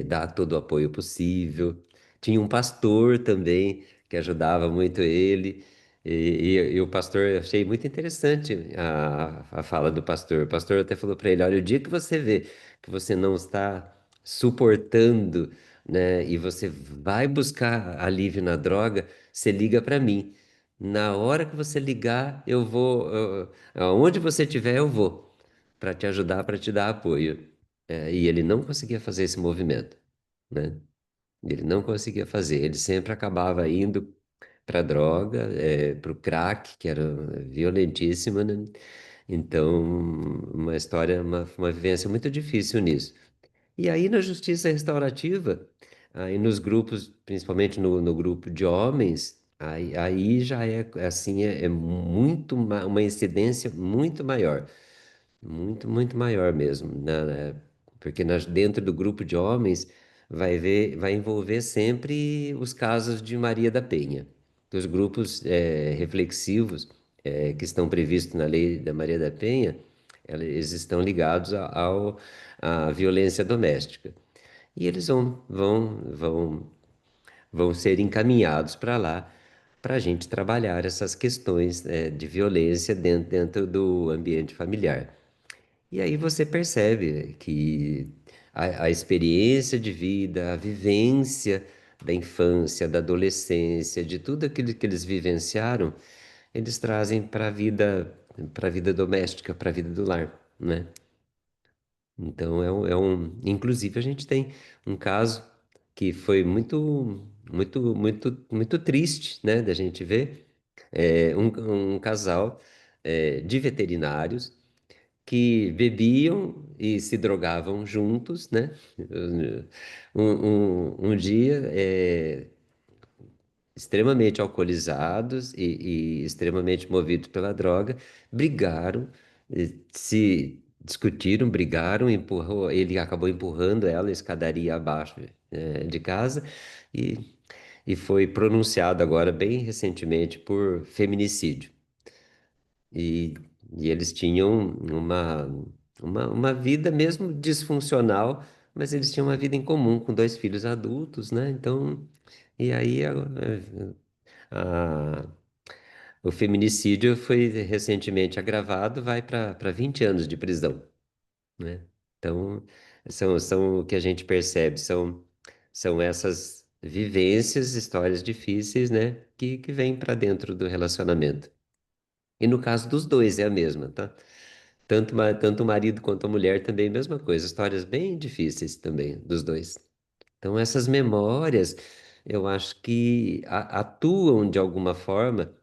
dar todo o apoio possível. Tinha um pastor também que ajudava muito ele, e o pastor, eu achei muito interessante a fala do pastor. O pastor até falou para ele: olha, o dia que você vê que você não está suportando, né? E você vai buscar alívio na droga, você liga para mim. Na hora que você ligar, aonde você estiver, eu vou para te ajudar, para te dar apoio. E ele não conseguia fazer esse movimento, né? Ele não conseguia fazer. Ele sempre acabava indo para droga, para o crack, que era violentíssima, né? Então, uma história, uma vivência muito difícil nisso. E aí, na justiça restaurativa, aí nos grupos, principalmente no grupo de homens, aí já é assim, é muito uma incidência muito maior. Muito, muito maior mesmo, porque dentro do grupo de homens vai envolver sempre os casos de Maria da Penha. Os grupos reflexivos que estão previstos na lei da Maria da Penha, eles estão ligados à violência doméstica. E eles vão ser encaminhados para lá para a gente trabalhar essas questões de violência dentro do ambiente familiar. E aí você percebe que a experiência de vida, a vivência da infância, da adolescência, de tudo aquilo que eles vivenciaram, eles trazem para a vida doméstica, para a vida do lar, né? Então inclusive a gente tem um caso que foi muito triste, né, da gente ver, um casal de veterinários que bebiam e se drogavam juntos, né? Um dia, extremamente alcoolizados e extremamente movidos pela droga, brigaram, se discutiram, brigaram, ele acabou empurrando ela a escadaria abaixo, de casa e, e foi pronunciado agora, bem recentemente, por feminicídio. E, e eles tinham uma vida mesmo disfuncional, mas eles tinham uma vida em comum com dois filhos adultos, né? Então, e aí a- o feminicídio foi recentemente agravado, vai para 20 anos de prisão, né? Então, são o que a gente percebe, são essas vivências, histórias difíceis, né? Que vêm para dentro do relacionamento. E no caso dos dois é a mesma, tá? Tanto o marido quanto a mulher também a mesma coisa, histórias bem difíceis também dos dois. Então essas memórias, eu acho que atuam de alguma forma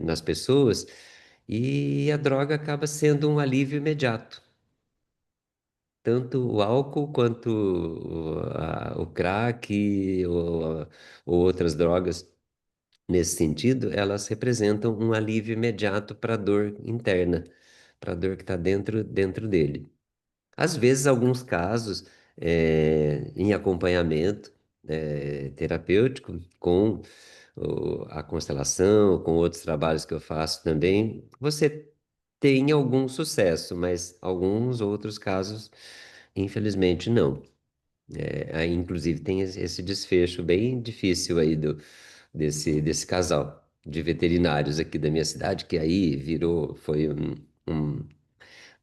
nas pessoas e a droga acaba sendo um alívio imediato. Tanto o álcool quanto o crack ou outras drogas nesse sentido, elas representam um alívio imediato para a dor interna, para a dor que está dentro dele. Às vezes, alguns casos, em acompanhamento, terapêutico, com a constelação, com outros trabalhos que eu faço também, você tem algum sucesso, mas alguns outros casos, infelizmente, não. Aí, inclusive, tem esse desfecho bem difícil aí desse casal de veterinários aqui da minha cidade, que aí um-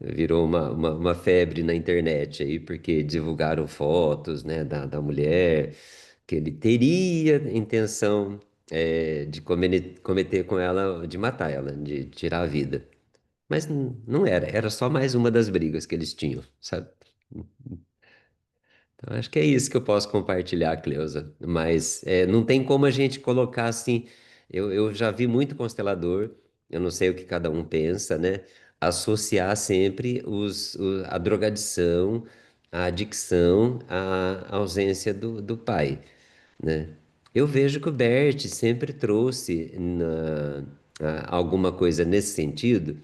virou uma febre na internet aí, porque divulgaram fotos, né, da mulher, que ele teria intenção, de cometer com ela, de matar ela, de tirar a vida. Mas não era só mais uma das brigas que eles tinham, sabe? Então, acho que é isso que eu posso compartilhar, Cleusa. Mas não tem como a gente colocar assim. Eu já vi muito constelador, eu não sei o que cada um pensa, né? Associar sempre a drogadição, a adicção, à ausência do pai, né? Eu vejo que o Bert sempre trouxe alguma coisa nesse sentido,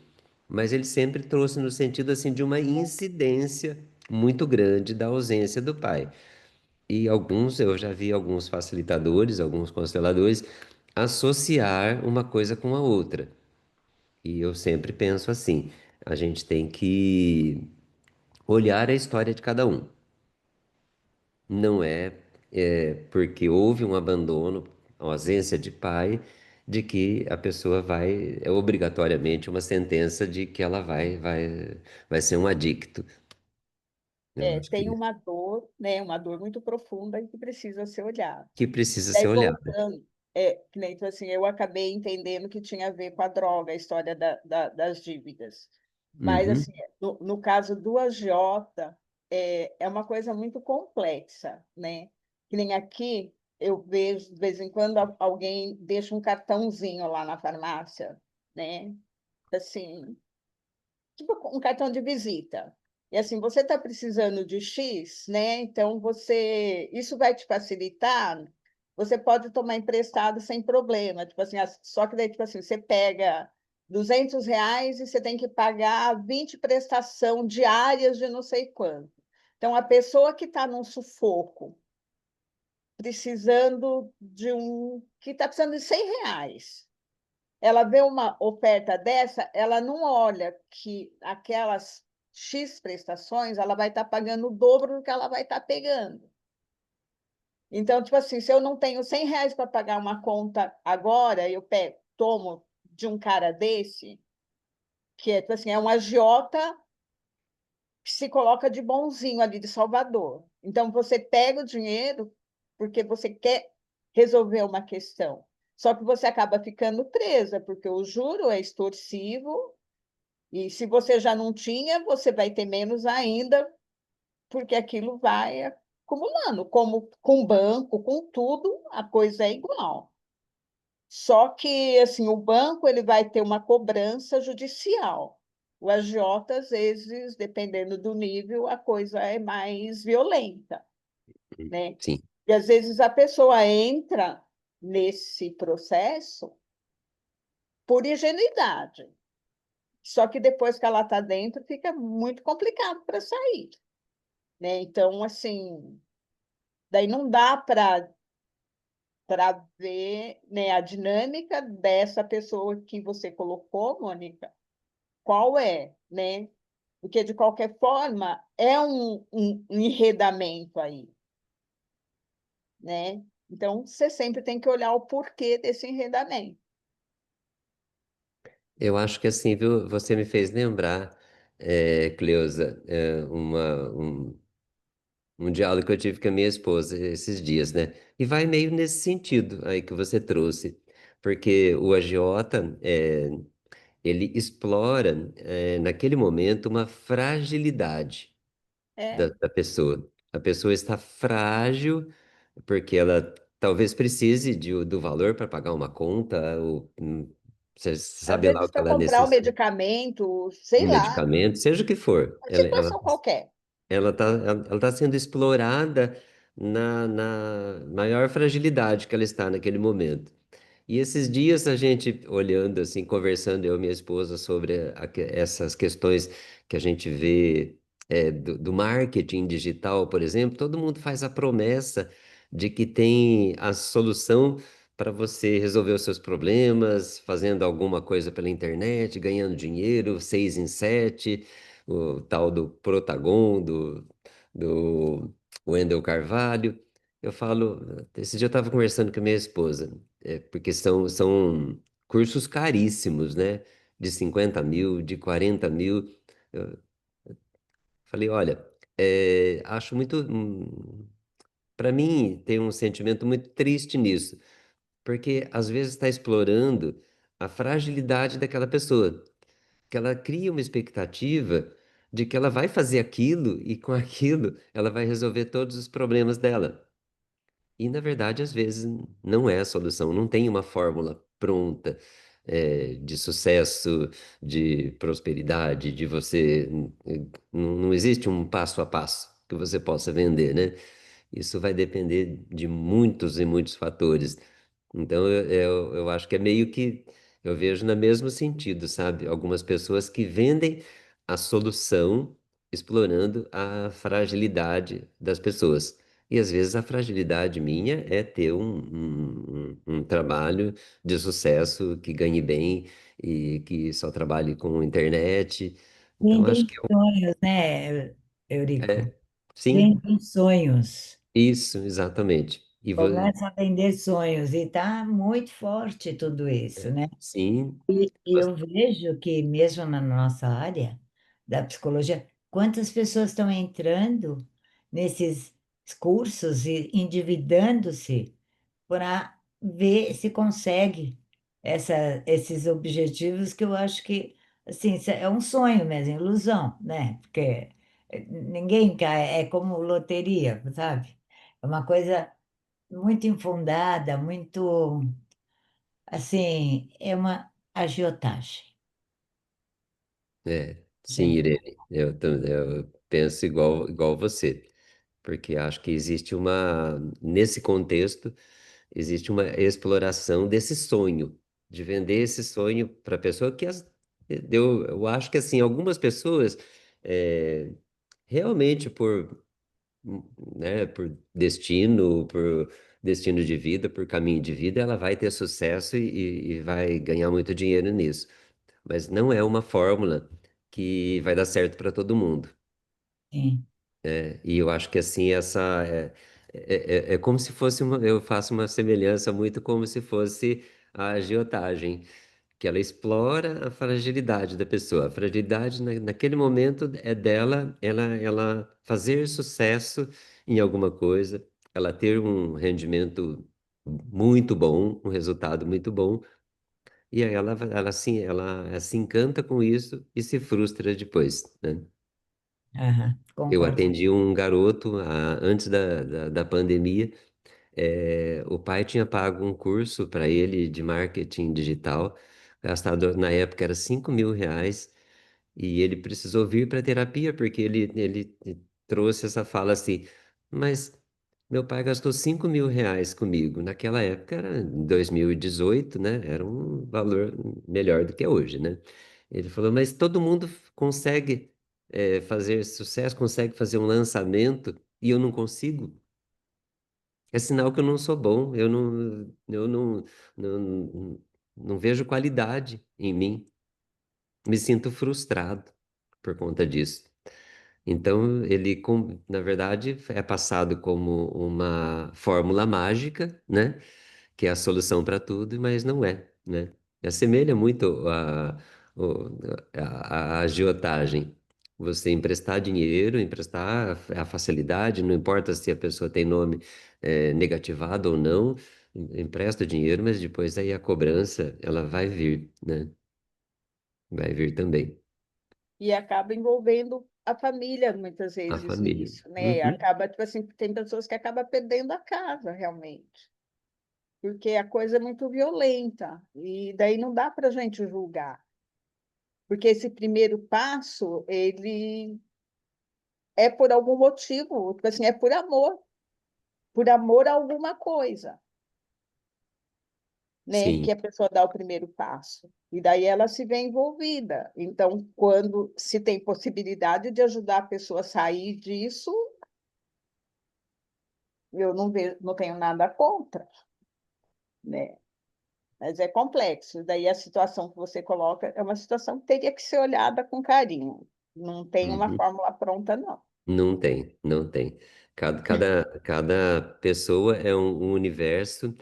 mas ele sempre trouxe no sentido assim de uma incidência muito grande da ausência do pai. E eu já vi alguns facilitadores, alguns consteladores, associar uma coisa com a outra. E eu sempre penso assim: a gente tem que olhar a história de cada um. Não porque houve um abandono, uma ausência de pai, de que a pessoa é obrigatoriamente uma sentença de que ela vai ser um adicto. Eu acho Tem uma dor, né, uma dor muito profunda e que precisa ser olhada. que precisa Daí, ser olhada. voltando, que nem tu, assim, eu acabei entendendo que tinha a ver com a droga, a história das dívidas. Mas, Uhum, assim, no caso do agiota, é uma coisa muito complexa, né? Que nem aqui, eu vejo de vez em quando alguém deixa um cartãozinho lá na farmácia, né? Assim, tipo um cartão de visita. E assim, você está precisando de X, né? Então isso vai te facilitar. Você pode tomar emprestado sem problema. Tipo assim, só que daí, tipo assim, você pega R$ 200 e você tem que pagar 20 prestação diárias de não sei quanto. Então, a pessoa que está num sufoco, precisando que está precisando de R$ 100, ela vê uma oferta dessa, ela não olha que aquelas X prestações, ela vai estar pagando o dobro do que ela vai estar pegando. Então, tipo assim, se eu não tenho R$ 100 para pagar uma conta agora, eu tomo de um cara desse, que é, tipo assim, é um agiota que se coloca de bonzinho ali de Salvador. Então, você pega o dinheiro porque você quer resolver uma questão. Só que você acaba ficando presa, porque o juro é extorsivo, e se você já não tinha, você vai ter menos ainda, porque aquilo vai acumulando. Como com banco, com tudo, a coisa é igual. Só que assim, o banco ele vai ter uma cobrança judicial. O agiota, às vezes, dependendo do nível, a coisa é mais violenta, né? Sim. E às vezes a pessoa entra nesse processo por ingenuidade. Só que depois que ela está dentro, fica muito complicado para sair, né? Então, assim, daí não dá para ver, né, a dinâmica dessa pessoa que você colocou, Mônica, qual é, né? Porque, de qualquer forma, é um enredamento aí, né? Então, você sempre tem que olhar o porquê desse enredamento. Eu acho que assim, viu, você me fez lembrar, Cleusa, um diálogo que eu tive com a minha esposa esses dias, né? E vai meio nesse sentido aí que você trouxe, porque o agiota, ele explora, naquele momento, uma fragilidade É, da pessoa. A pessoa está frágil porque ela talvez precise do valor para pagar uma conta, ou você às sabe lá o vezes, que para ela comprar o necessita, medicamento, um sei lá, medicamento, seja o que for. uma situação qualquer. Ela tá sendo explorada na maior fragilidade que ela está naquele momento. E esses dias a gente olhando assim, conversando eu e minha esposa sobre essas questões que a gente vê do marketing digital, por exemplo, todo mundo faz a promessa de que tem a solução para você resolver os seus problemas, fazendo alguma coisa pela internet, ganhando dinheiro, 6 em 7, o tal do Protagon, do Wendel Carvalho. Eu falo, esse dia eu estava conversando com a minha esposa. Porque são cursos caríssimos, né? De 50 mil, de 40 mil. Eu falei, olha, acho muito. Para mim, tem um sentimento muito triste nisso, porque às vezes está explorando a fragilidade daquela pessoa, que ela cria uma expectativa de que ela vai fazer aquilo e com aquilo ela vai resolver todos os problemas dela. E, na verdade, às vezes não é a solução, não tem uma fórmula pronta, de sucesso, de prosperidade, de você. Não existe um passo a passo que você possa vender, né? Isso vai depender de muitos e muitos fatores. Então, eu acho que é meio que eu vejo no mesmo sentido, sabe? Algumas pessoas que vendem a solução explorando a fragilidade das pessoas. E às vezes a fragilidade minha é ter um trabalho de sucesso que ganhe bem e que só trabalhe com internet. Então, acho Vendem que sonhos, né, Eurico? sim, Vendem sonhos. isso, exatamente. Começa a vender sonhos e está muito forte tudo isso, né? Sim, E eu vejo que mesmo na nossa área da psicologia, quantas pessoas estão entrando nesses cursos e endividando-se para ver se consegue esses objetivos que eu acho que assim é um sonho mesmo, ilusão, né? Porque ninguém cai, é como loteria, sabe? É uma coisa. muito infundada, muito, assim, é uma agiotagem, Sim, entendeu? Irene, eu penso igual você, porque acho que existe nesse contexto, existe uma exploração desse sonho, de vender esse sonho para a pessoa eu acho que assim, algumas pessoas é, realmente por destino de vida, por caminho de vida, ela vai ter sucesso e vai ganhar muito dinheiro nisso. Mas não é uma fórmula que vai dar certo para todo mundo. Sim. E eu acho que assim, é como se fosse eu faço uma semelhança muito como se fosse a agiotagem, que ela explora a fragilidade da pessoa. A fragilidade naquele momento é dela, ela fazer sucesso em alguma coisa, ela ter um rendimento muito bom, um resultado muito bom, e aí ela se encanta com isso e se frustra depois, né? Aham, Eu concordo. atendi um garoto antes da pandemia. O pai tinha pago um curso para ele de marketing digital, gastado na época era R$ 5.000, e ele precisou vir para terapia porque ele trouxe essa fala assim, mas meu pai gastou R$ 5.000 comigo. Naquela época era em 2018, né? Era um valor melhor do que é hoje, né? Ele falou, mas todo mundo consegue fazer sucesso, consegue fazer um lançamento e eu não consigo. É sinal que eu não sou bom, eu não vejo qualidade em mim. Me sinto frustrado por conta disso. Então, na verdade, é passado como uma fórmula mágica, né? Que é a solução para tudo, mas não é, né? Assemelha muito o- a agiotagem. Você emprestar dinheiro, emprestar a facilidade, não importa se a pessoa tem nome negativado ou não, empresta o dinheiro, mas depois aí a cobrança, ela vai vir, né? Vai vir também. E acaba envolvendo a família muitas A vezes família. nisso, né? Uhum. Acaba, tipo assim, tem pessoas que acabam perdendo a casa, realmente, porque a coisa é muito violenta, e daí não dá para a gente julgar, porque esse primeiro passo, ele é por algum motivo, tipo assim, é por amor a alguma coisa, né? Que Sim, a pessoa dá o primeiro passo. E daí ela se vê envolvida. Então, quando se tem possibilidade de ajudar a pessoa a sair disso, eu não vejo, não tenho nada contra, né? Mas é complexo. Daí a situação que você coloca é uma situação que teria que ser olhada com carinho. Não tem uma uhum. fórmula pronta, não. Não tem, não tem. Cada pessoa é um universo,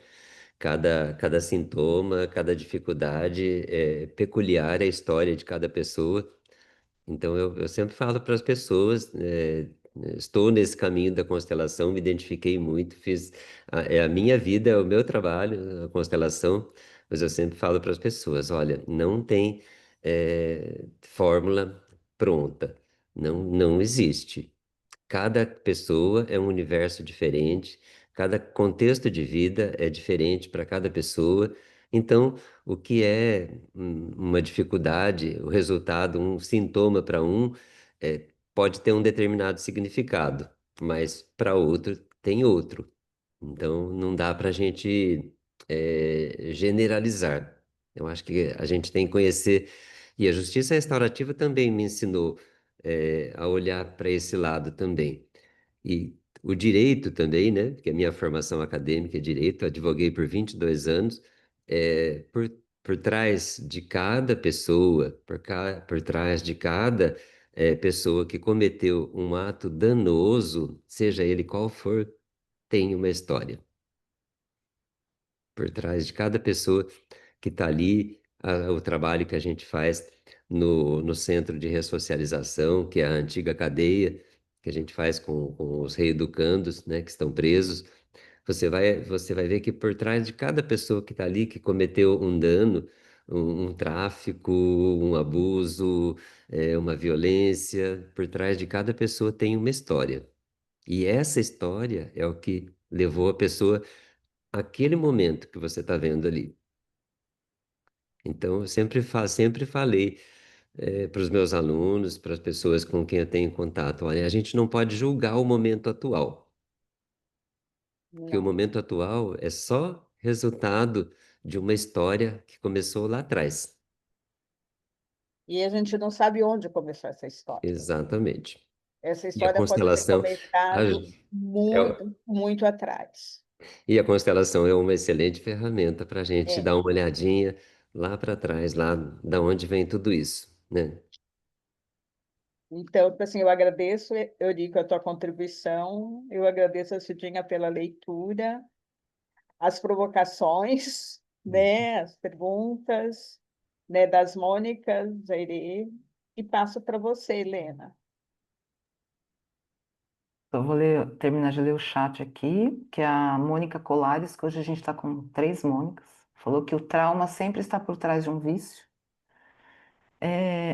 cada sintoma, cada dificuldade é peculiar à história de cada pessoa. Então, eu sempre falo para as pessoas, estou nesse caminho da constelação, me identifiquei muito, é a minha vida, é o meu trabalho, a constelação, mas eu sempre falo para as pessoas, olha, não tem fórmula pronta, não existe. Cada pessoa é um universo diferente, cada contexto de vida é diferente para cada pessoa. Então, o que é uma dificuldade, o resultado, um sintoma para pode ter um determinado significado, mas para outro tem outro. Então, não dá para a gente generalizar. Eu acho que a gente tem que conhecer, e a justiça restaurativa também me ensinou a olhar para esse lado também. E o direito também, né? Que a minha formação acadêmica é direito, advoguei por 22 anos, por trás de cada pessoa, por trás de cada pessoa que cometeu um ato danoso, seja ele qual for, tem uma história. Por trás de cada pessoa que está ali, o trabalho que a gente faz no Centro de Ressocialização, que é a antiga cadeia, que a gente faz com os reeducandos, né, que estão presos. Você vai ver que por trás de cada pessoa que está ali, que cometeu um dano, um tráfico, um abuso, uma violência, por trás de cada pessoa tem uma história. E essa história é o que levou a pessoa àquele momento que você está vendo ali. Então, eu sempre falei para os meus alunos, para as pessoas com quem eu tenho contato, olha, a gente não pode julgar o momento atual, porque o Não. momento atual é só resultado de uma história que começou lá atrás. E a gente não sabe onde começou essa história. Exatamente. Essa E a história pode ter constelação, a- começado é, muito, muito atrás. e a constelação é uma excelente ferramenta para a gente É. dar uma olhadinha lá para trás, lá da onde vem tudo isso, né? Então, assim, eu agradeço, Eurico, a tua contribuição, eu agradeço a Cidinha pela leitura, as provocações, né, as perguntas, né, das Mônicas, Zaire, e passo para você, Helena. Eu vou terminar de ler o chat aqui, que é a Mônica Colares, que hoje a gente está com 3 Mônicas, falou que o trauma sempre está por trás de um vício.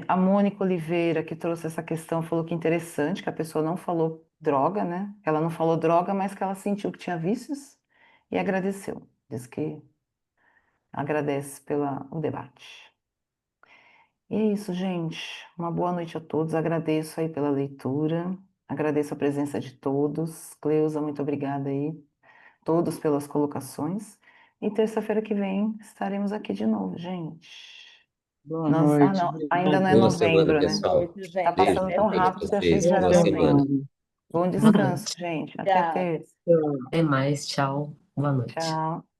A Mônica Oliveira, que trouxe essa questão, falou que interessante, que a pessoa não falou droga, né? Ela não falou droga, mas que ela sentiu que tinha vícios e agradeceu. Diz que agradece pelo debate. E é isso, gente. Uma boa noite a todos. Agradeço aí pela leitura. Agradeço a presença de todos. Cleusa, muito obrigada aí. Todos pelas colocações. E terça-feira que vem estaremos aqui de novo, gente. Boa noite, Não, ainda não é Boa semana, novembro, né? Boa pessoal. noite, Tá gente. Beijo passando Até tão para todos rápido terça. que eu achei que vocês. já era Boa até semana. novembro. mais. Bom Boa descanso, noite. gente. Até Tchau. terça. Tchau. Até mais. Tchau. Boa noite. Tchau.